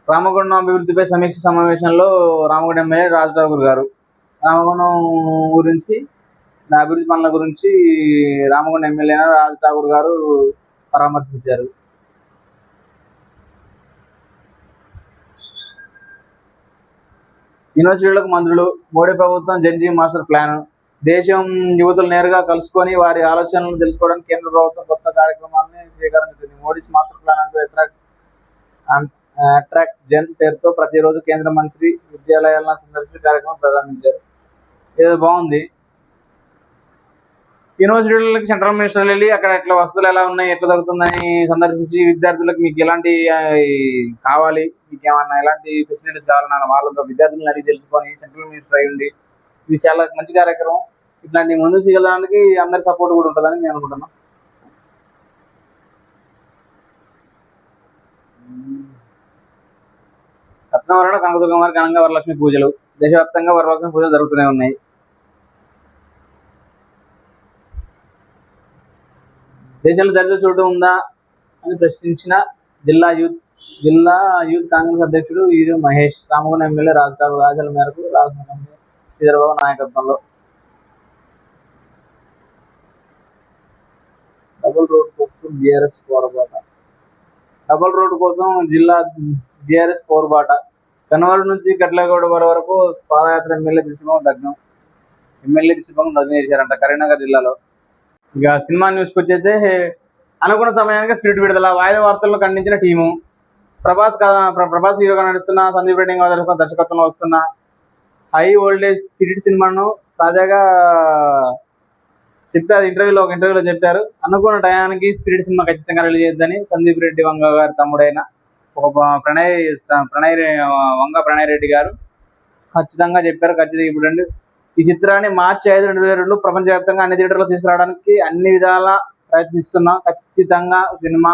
రామగుండం అభివృద్ధిపై సమీక్ష సమావేశంలో రామగుండం ఎమ్మెల్యే రాజ్ ఠాకూర్ గారు రామగుండం గురించి, అభివృద్ధి పనుల గురించి రామగుండం ఎమ్మెల్యే రాజ్ ఠాకూర్ గారు పరామర్శించారు. యూనివర్సిటీలకు మంత్రులు. మోడీ ప్రభుత్వం జన్జీ మాస్టర్ ప్లాన్. దేశం యువతులు నేరుగా కలుసుకొని వారి ఆలోచనలను తెలుసుకోవడానికి కేంద్ర ప్రభుత్వం కొత్త కార్యక్రమాన్ని శ్రీకారం చుట్టింది. మోడీస్ మాస్టర్ ప్లాన్ అంటూ అట్రాక్ట్ జన్ పేరుతో ప్రతిరోజు కేంద్ర మంత్రి విద్యాలయాలను సందర్శించే కార్యక్రమం ప్రారంభించారు. ఏదో బాగుంది. యూనివర్సిటీలకి సెంట్రల్ మినిస్టర్లు వెళ్ళి అక్కడ ఎట్లా వసతులు ఎలా ఉన్నాయి, ఎట్లా జరుగుతుందని సందర్శించి విద్యార్థులకు మీకు ఎలాంటి కావాలి, మీకు ఏమన్నా ఎలాంటి ఫెసిలిటీస్ కావాలన్నా వాళ్ళతో విద్యార్థులను అడిగి తెలుసుకొని సెంట్రల్ మినిస్టర్ అయ్యి ఉండి ఇది చాలా మంచి కార్యక్రమం. ఇట్లాంటి ముందుకు చేయడానికి అందరి సపోర్ట్ కూడా ఉంటుందని నేను అనుకుంటున్నాను. రత్నవరంలో కనకదుర్గమ్మ ఘనంగా వరలక్ష్మి పూజలు. దేశవ్యాప్తంగా వరలక్ష్మి పూజలు జరుగుతూనే ఉన్నాయి. దేశంలో దళిత చోటు ఉందా అని ప్రశ్నించిన జిల్లా యూత్ కాంగ్రెస్ అధ్యక్షుడు ఈరు మహేష్. రామగుండం ఎమ్మెల్యే రాజ్ ఠాకూర్ ఆశల మేరకు శ్రీధరబాబు నాయకత్వంలో డబుల్ రోడ్డు కోసం జిల్లా బీఆర్ఎస్ పోరుబాట. కనవరం నుంచి గట్లగూడ వరకు పాదయాత్ర ఎమ్మెల్యే దృష్టిభంగం దగ్నం చేశారంట కరీంనగర్ జిల్లాలో. ఇక సినిమా న్యూస్కి వచ్చేస్తే అనుకున్న సమయానికి స్క్రిప్ట్ విడుదల. వాయిదా వార్తలను ఖండించిన టీము. ప్రభాస్ హీరోగా నడుస్తున్న సందీప్ రెడ్డి దర్శకత్వంలో వస్తున్న హై వోల్టేజ్ స్పిరిట్ సినిమాను తాజాగా చెప్పారు. ఒక ఇంటర్వ్యూలో చెప్పారు. అనుకున్న టయానికి స్పిరిట్ సినిమా ఖచ్చితంగా రిలీజ్ చేద్దని సందీప్ రెడ్డి వంగ గారి తమ్ముడైన ఒక ప్రణయ్ రెడ్డి గారు ఖచ్చితంగా చెప్పారు. ఖచ్చితంగా ఇప్పుడు ఈ చిత్రాన్ని మార్చి 5, 2022 ప్రపంచవ్యాప్తంగా అన్ని థియేటర్లో తీసుకురావడానికి అన్ని విధాలా ప్రయత్నిస్తున్నాం. ఖచ్చితంగా సినిమా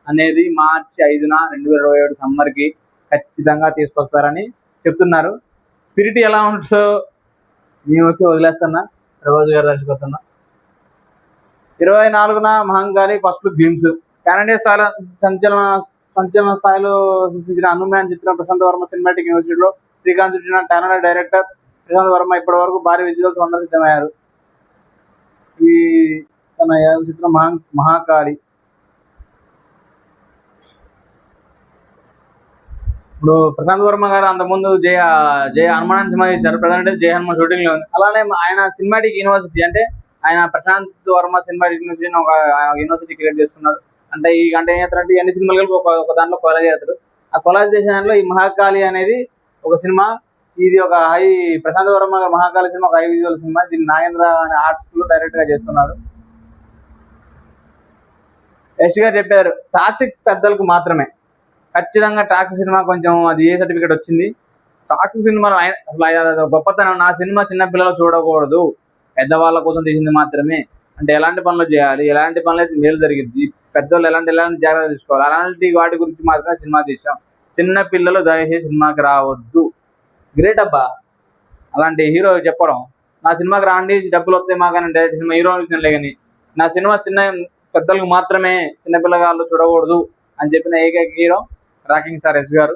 అనేది మార్చి 5న 2027 సమ్మర్కి ఖచ్చితంగా తీసుకొస్తారని చెప్తున్నారు. స్పిరిట్ ఎలా ఉంటుందో నేను వచ్చి వదిలేస్తున్నా. ప్రభాస్ గారు దర్శకత్వం. 24న మహంకాళి ఫస్ట్ గ్లిమ్స్. కానడియా స్థాయిలో సంచలన స్థాయిలో సృష్టించిన హనుమాన్ చిత్రం ప్రశాంత్ వర్మ సినిమాటిక్ యూనివర్సిటీలో శ్రీకాంత్ చుట్టిన టాలెంటెడ్ డైరెక్టర్ ప్రశాంత్ వర్మ ఇప్పటి వరకు భారీ విజయాలతో సందర్శితమయ్యారు. ఈ తన చిత్రం మహాకాళి. ఇప్పుడు ప్రశాంత్ వర్మ గారు అంతకుముందు జయ హనుమాన్ సినిమా చేశారు. ప్రజెంట్ జయ హనుమాన్ షూటింగ్ లో ఉంది. అలానే ఆయన సినిమాటిక్ యూనివర్సిటీ అంటే ఆయన ప్రశాంత్ వర్మ సినిమాటిక్ యూనివర్సిటీ ఒక యూనివర్సిటీ క్రియేట్ చేసుకున్నాడు. అంటే ఏం చేస్తారంటే అన్ని సినిమాలు కలిపి ఒక దాంట్లో కొలాజ్ చేస్తాడు. ఆ కొలాజ్ చేసే దాంట్లో ఈ మహాకాళి అనేది ఒక సినిమా. ఇది ఒక ప్రశాంత్ వర్మ మహాకాళి సినిమా ఒక హై విజువల్ సినిమా. దీన్ని నాగేంద్ర అనే ఆర్ట్స్ లో డైరెక్ట్ గా చేస్తున్నాడు. యశ్ గారు చెప్పారు టాక్సిక్ పెద్దలకు మాత్రమే. ఖచ్చితంగా టాక్సిక్ సినిమా కొంచెం అది ఏ సర్టిఫికేట్ వచ్చింది. టాక్సిక్ సినిమాలో అసలు గొప్పతనం నా సినిమా చిన్నపిల్లలు చూడకూడదు, పెద్దవాళ్ళ కోసం తీసింది మాత్రమే. అంటే ఎలాంటి పనులు చేయాలి, ఎలాంటి పనులు అయితే మేలు జరిగింది, పెద్దవాళ్ళు ఎలాంటి జాగ్రత్తలు తీసుకోవాలి, అలాంటి వాటి గురించి మాత్రమే సినిమా తీసాం. చిన్న పిల్లలు దయచేసి సినిమాకి రావద్దు. గ్రేట్ అబ్బా అలాంటి హీరో చెప్పడం. నా సినిమాకి రాండి, డబ్బులు వస్తాయి మాకని డైరెక్ట్ సినిమా హీరో విషయంలో కానీ నా సినిమా చిన్న పెద్దలకు మాత్రమే, చిన్నపిల్లగాళ్ళు చూడకూడదు అని చెప్పిన ఏకైక హీరో రాకింగ్ స్టార్ ఎస్ గారు.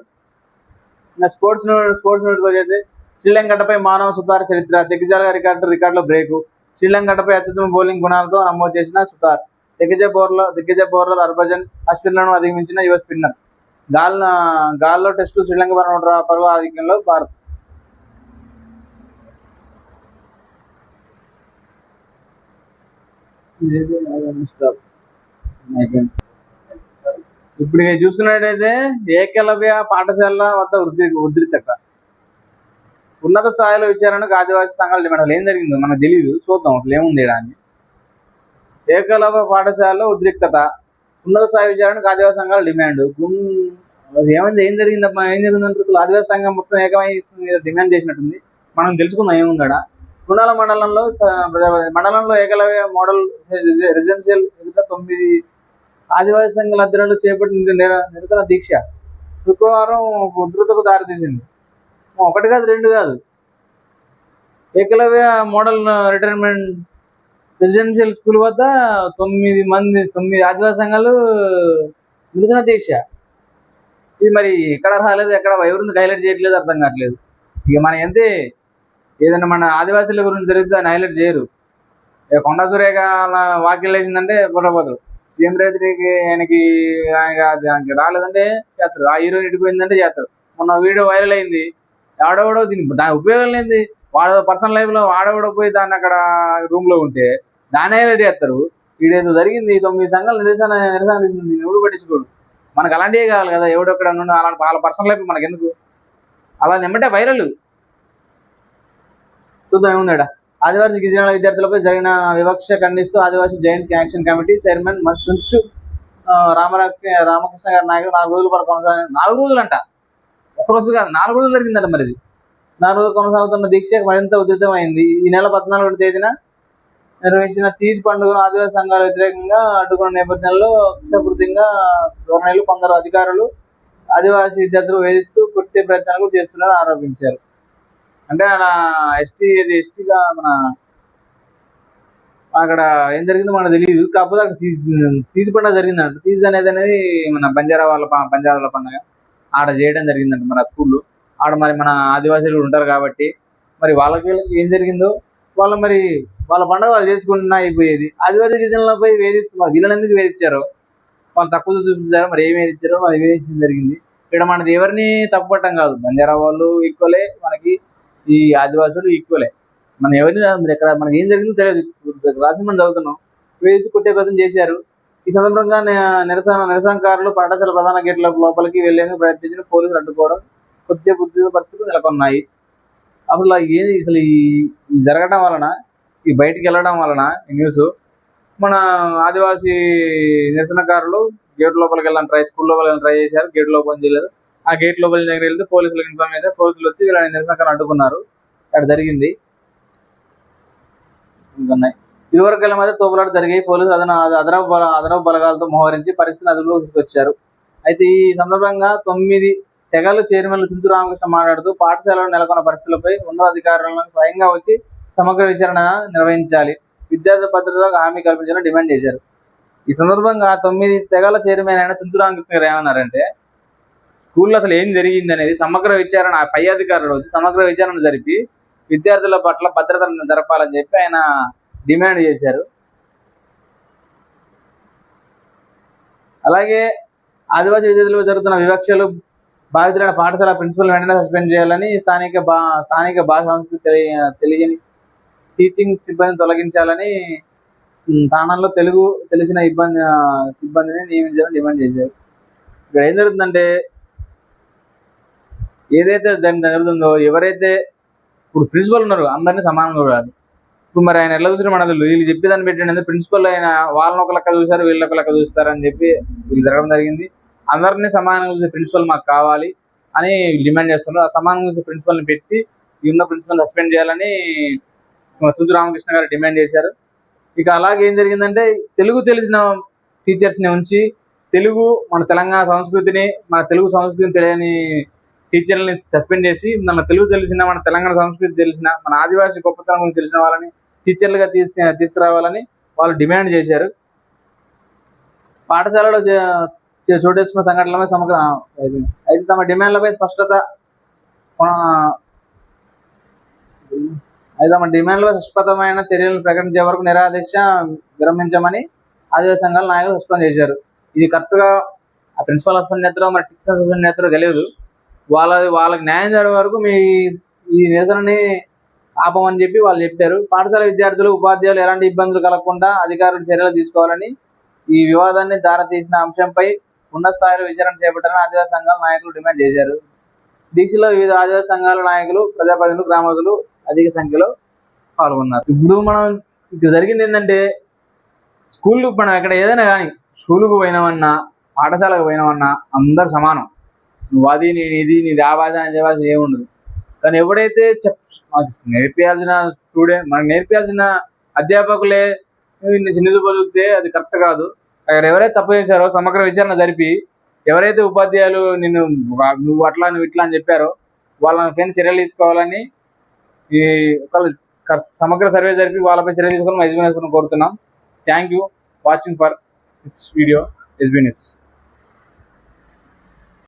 స్పోర్ట్స్ నోట్కి వచ్చేది శ్రీలంకపై మానవ సుతార్ చరిత్ర దిగ్గజాల రికార్డులో బ్రేకు. శ్రీలంకపై అత్యుత్తమ బౌలింగ్ గుణాలతో నమోదు చేసిన సుతార్ దిగ్గజ బౌలర్ హర్భజన్ అశ్విన్లను అధిగమించిన యువ స్పిన్నర్. గాల్లో టెస్టులు శ్రీలంక పరుగు ఆధిక్యంలో భారత్. ఇప్పుడు చూసుకున్నట్టయితే ఏకలవ్య పాఠశాల వద్ద ఉద్రిక్తత. ఉన్నత స్థాయిలో విచారణకు ఆదివాసీ సంఘాలు డిమాండ్. అసలు ఏం జరిగిందో మనకు తెలియదు, చూద్దాం అసలు ఏముంది అని. ఏకలవ్య పాఠశాలలో ఉద్రిక్తత, ఉన్నత స్థాయి విచారణకు ఆదివాసీ సంఘాల డిమాండ్. ఏం జరిగిందమ్మా, ఏం జరిగిందంటే ఆదివాసీ సంఘం మొత్తం ఏకమై డిమాండ్ చేసినట్టుంది. మనం తెలుసుకుందాం ఏముందా. గుణాల మండలంలో ఏకలవ్య మోడల్ రెసిడెన్షియల్ ఎదుట 9 ఆదివాసీ సంఘాల ఆధ్వర్యంలో చేపట్టిన నిరసన దీక్ష శుక్రవారం ఉధృతకు దారితీసింది. ఒకటి కాదు, 2 కాదు. Eklavya model retirement residential school వద్ద 9 ఆదివాసీ సంఘాలు నిరసన దీక్ష. ఇది మరి ఎక్కడ రాలేదు, ఎక్కడ ఎవరిని హైలైట్ చేయట్లేదు, అర్థం కావట్లేదు. ఇక మన ఎంతే ఏదైనా మన ఆదివాసీల గురించి జరిగితే దాన్ని హైలైట్ చేయరు. కొండా సురేఖ వాక్యం వేసిందంటే పొరపోతారు. సీఎం రేతికి ఆయనకి రాలేదంటే చేస్తారు. ఆ హీరోయిన్ ఇటుపోయిందంటే చేస్తారు. మొన్న వీడియో వైరల్ అయింది. ఆడవడో దాని ఉపయోగం లేనిది వాడు పర్సనల్ లైఫ్ లో ఆడవడో పోయి దాన్ని అక్కడ రూమ్ లో ఉంటే దాన్ని హైలైట్ చేస్తారు. వీడేదో జరిగింది 9 సంఘాలు నిరసన తీసింది, ఎవడు పట్టించుకోడు. మనకు అలాంటివే కావాలి కదా, ఎవడొక్కడ అలాంటి వాళ్ళ పర్సనల్ లైఫ్ మనకు ఎందుకు. అలా నిమ్మటే వైరల్. చూద్దాం ఏముందా. ఆదివాసీ గిరిజన విద్యార్థులపై జరిగిన వివక్ష ఖండిస్తూ Adivasi joint action committee chairman Chunchu Ramakrishna గారి నాయకులు 4 రోజుల పాటు కొనసాగిన 4 రోజులంట, ఒకరోజు కాదు 4 రోజులు జరిగిందంట. మరి ఇది 4 రోజులు కొనసాగుతున్న దీక్ష మరింత ఉధృతమైంది. ఈ నెల 14వ తేదీన నిర్వహించిన తీజ్ పండుగను ఆదివాసీ సంఘాలు వ్యతిరేకంగా అడ్డుకున్న నేపథ్యంలో కక్షపూరితంగా ధోరణిలో కొందరు అధికారులు ఆదివాసీ విద్యార్థులు వేధిస్తూ కొట్టే ప్రయత్నాలు చేస్తున్నారని ఆరోపించారు. అంటే అలా ఎస్టీగా మన అక్కడ ఏం జరిగిందో మనకు తెలియదు. కాకపోతే అక్కడ తీజ్ పండుగ జరిగిందంట. తీజ్ అనేది మన బంజారాల పండుగ ఆడ చేయడం జరిగిందంట మన స్కూల్లో. ఆడ మరి మన ఆదివాసీలు ఉంటారు కాబట్టి మరి వాళ్ళకి ఏం జరిగిందో వాళ్ళు మరి వాళ్ళ పండుగ వాళ్ళు చేసుకుంటున్నా అయిపోయేది. ఆదివాసీ గిరిజనులపై వేధిస్తున్నారు. వీళ్ళని ఎందుకు వేధించారో, వాళ్ళు తక్కువ చూపించారో, మరి ఏం వేధించారో అది వేధించడం జరిగింది. ఇక్కడ మనది ఎవరిని తప్పుపట్టం కాదు, బంజారా వాళ్ళు ఈక్వలే, మనకి ఈ ఆదివాసులు ఈక్వలే. మనం ఎవరిని ఎక్కడ మనకి ఏం జరిగిందో తెలియదు. రాసి మనం చదువుతున్నాం. వేసి కొట్టే ప్రయత్నం చేశారు. ఈ సందర్భంగా నిరసనకారులు పాఠశాల ప్రధాన గేట్ల లోపలికి వెళ్లేందుకు ప్రయత్నించిన పోలీసులు అడ్డుకోవడం కొద్దిసేపు ఉద్రిక్త పరిస్థితులు నెలకొన్నాయి. అసలు ఈ జరగడం వలన, ఈ బయటికి వెళ్ళడం వలన ఈ న్యూస్ మన ఆదివాసీ నిరసనకారులు గేట్ లోపలికి వెళ్ళాలని స్కూల్ లోపలికి ట్రై చేశారు. గేట్ లోపల చేయలేదు. ఆ గేట్ లోపల దగ్గర వెళ్తే పోలీసులకు ఇన్ఫార్మ్ అయితే పోలీసులు వచ్చి వీళ్ళని నిరసనకారులు అడ్డుకున్నారు. అక్కడ జరిగింది. ఇరువర్గాల మధ్య తోపులాట జరిగాయి. పోలీసులు అదనపు బలగాలతో మోహరించి పరిస్థితిని అదుపులోకి తీసుకొచ్చారు. అయితే ఈ సందర్భంగా 9 తెగలు చైర్మన్ చుంచు రామకృష్ణ మాట్లాడుతూ పాఠశాలలో నెలకొన్న పరిస్థితులపై ఉన్నతాధికారులను స్వయంగా వచ్చి సమగ్ర విచారణ నిర్వహించాలి, విద్యార్థుల భద్రతకు హామీ కల్పించాలని డిమాండ్ చేశారు. ఈ సందర్భంగా 9 తెగల చైర్మన్ అయిన చుంచు రామకృష్ణ గారు ఏమన్నారంటే, స్కూల్లో అసలు ఏం జరిగింది అనేది సమగ్ర విచారణ, పై అధికారులు వచ్చి సమగ్ర విచారణ జరిపి విద్యార్థుల పట్ల భద్రతను జరపాలని చెప్పి ఆయన డిమాండ్ చేశారు. అలాగే ఆదివాసీ విద్యార్థులకు జరుగుతున్న వివక్షలు బాధితులైన పాఠశాల ప్రిన్సిపల్ వెంటనే సస్పెండ్ చేయాలని, స్థానిక భాష సంస్కృతి తెలియని టీచింగ్ సిబ్బందిని తొలగించాలని, స్థానంలో తెలుగు తెలిసిన సిబ్బందిని నియమించాలని డిమాండ్ చేశారు. ఇక్కడ ఏం జరుగుతుందంటే, ఏదైతే జరుగుతుందో, ఎవరైతే ఇప్పుడు ప్రిన్సిపల్ ఉన్నారు అందరినీ సమానంగా చూడాలి. ఇప్పుడు మరి ఆయన ఎలా చూసారు మనది వీళ్ళు చెప్పేదాన్ని పెట్టండి. ప్రిన్సిపల్ ఆయన వాళ్ళని ఒక లెక్క చూసారు, వీళ్ళని ఒక లెక్క చూస్తారని చెప్పి వీళ్ళు జరగడం జరిగింది. అందరినీ సమానంగా చూసే ప్రిన్సిపల్ మాకు కావాలి అని డిమాండ్ చేస్తున్నారు. ఆ సమానంగా చూసే ప్రిన్సిపల్ని పెట్టి ఈ ఉన్న ప్రిన్సిపల్ సస్పెండ్ చేయాలని చుంచు రామకృష్ణ గారు డిమాండ్ చేశారు. ఇక అలాగే ఏం జరిగిందంటే, తెలుగు తెలిసిన టీచర్స్ని ఉంచి తెలుగు మన తెలంగాణ సంస్కృతిని మన తెలుగు సంస్కృతిని తెలియని టీచర్లని సస్పెండ్ చేసి మన తెలుగు తెలిసిన మన తెలంగాణ సంస్కృతి తెలిసిన మన ఆదివాసీ గొప్పతనం గురించి తెలిసిన వాళ్ళని టీచర్లుగా తీసుకురావాలని వాళ్ళు డిమాండ్ చేశారు. పాఠశాలలో చోటేసుకున్న సంఘటనలపై సమగ్ర అయితే తమ డిమాండ్లపై స్పష్టమైన చర్యలను ప్రకటించే వరకు నిరాదీక్ష విరమించమని ఆదివాసీ సంఘాల నాయకులు సస్పెండ్ చేశారు. ఇది కరెక్ట్గా ఆ ప్రిన్సిపల్ సస్పెండ్ చేస్తారో మరి టీచర్ సస్పెండ్ చేస్తారో తెలియదు. వాళ్ళకి న్యాయం జరిగే వరకు ఈ నిరసనని ఆపమని చెప్పి వాళ్ళు చెప్పారు. పాఠశాల విద్యార్థులు ఉపాధ్యాయులు ఎలాంటి ఇబ్బందులు కలగకుండా అధికారులు చర్యలు తీసుకోవాలని, ఈ వివాదాన్ని దారితీసిన అంశంపై ఉన్నత స్థాయిలో విచారణ చేపట్టాలని ఆదివాసీ సంఘాల నాయకులు డిమాండ్ చేశారు. దీక్షలో వివిధ ఆదివాసీ సంఘాల నాయకులు, ప్రజాప్రతినిధులు, గ్రామస్తులు అధిక సంఖ్యలో పాల్గొన్నారు. ఇప్పుడు మనం ఇక్కడ జరిగింది ఏంటంటే, స్కూల్ మనం ఎక్కడ ఏదైనా కానీ స్కూల్కు పోయినామన్నా పాఠశాలకు పోయినామన్నా అందరు సమానం. నువ్వు అది నేను ఇది నీది ఆ భాష అని చెప్పాల్సి ఏముండదు. కానీ ఎవడైతే నేర్పించాల్సిన మనకు నేర్పించాల్సిన అధ్యాపకులే చిన్నది పలికితే అది కరెక్ట్ కాదు. అక్కడ ఎవరైతే తప్పు చేశారో సమగ్ర విచారణ జరిపి ఎవరైతే ఉపాధ్యాయులు నువ్వు అట్లా నువ్వు ఇట్లా అని చెప్పారో వాళ్ళని సరైన చర్యలు తీసుకోవాలని ఈ సమగ్ర సర్వే జరిపి వాళ్ళపై చర్యలు తీసుకోవాలని ఎస్బీ న్యూస్ కోరుతున్నాం. Thank you watching for this video SB news.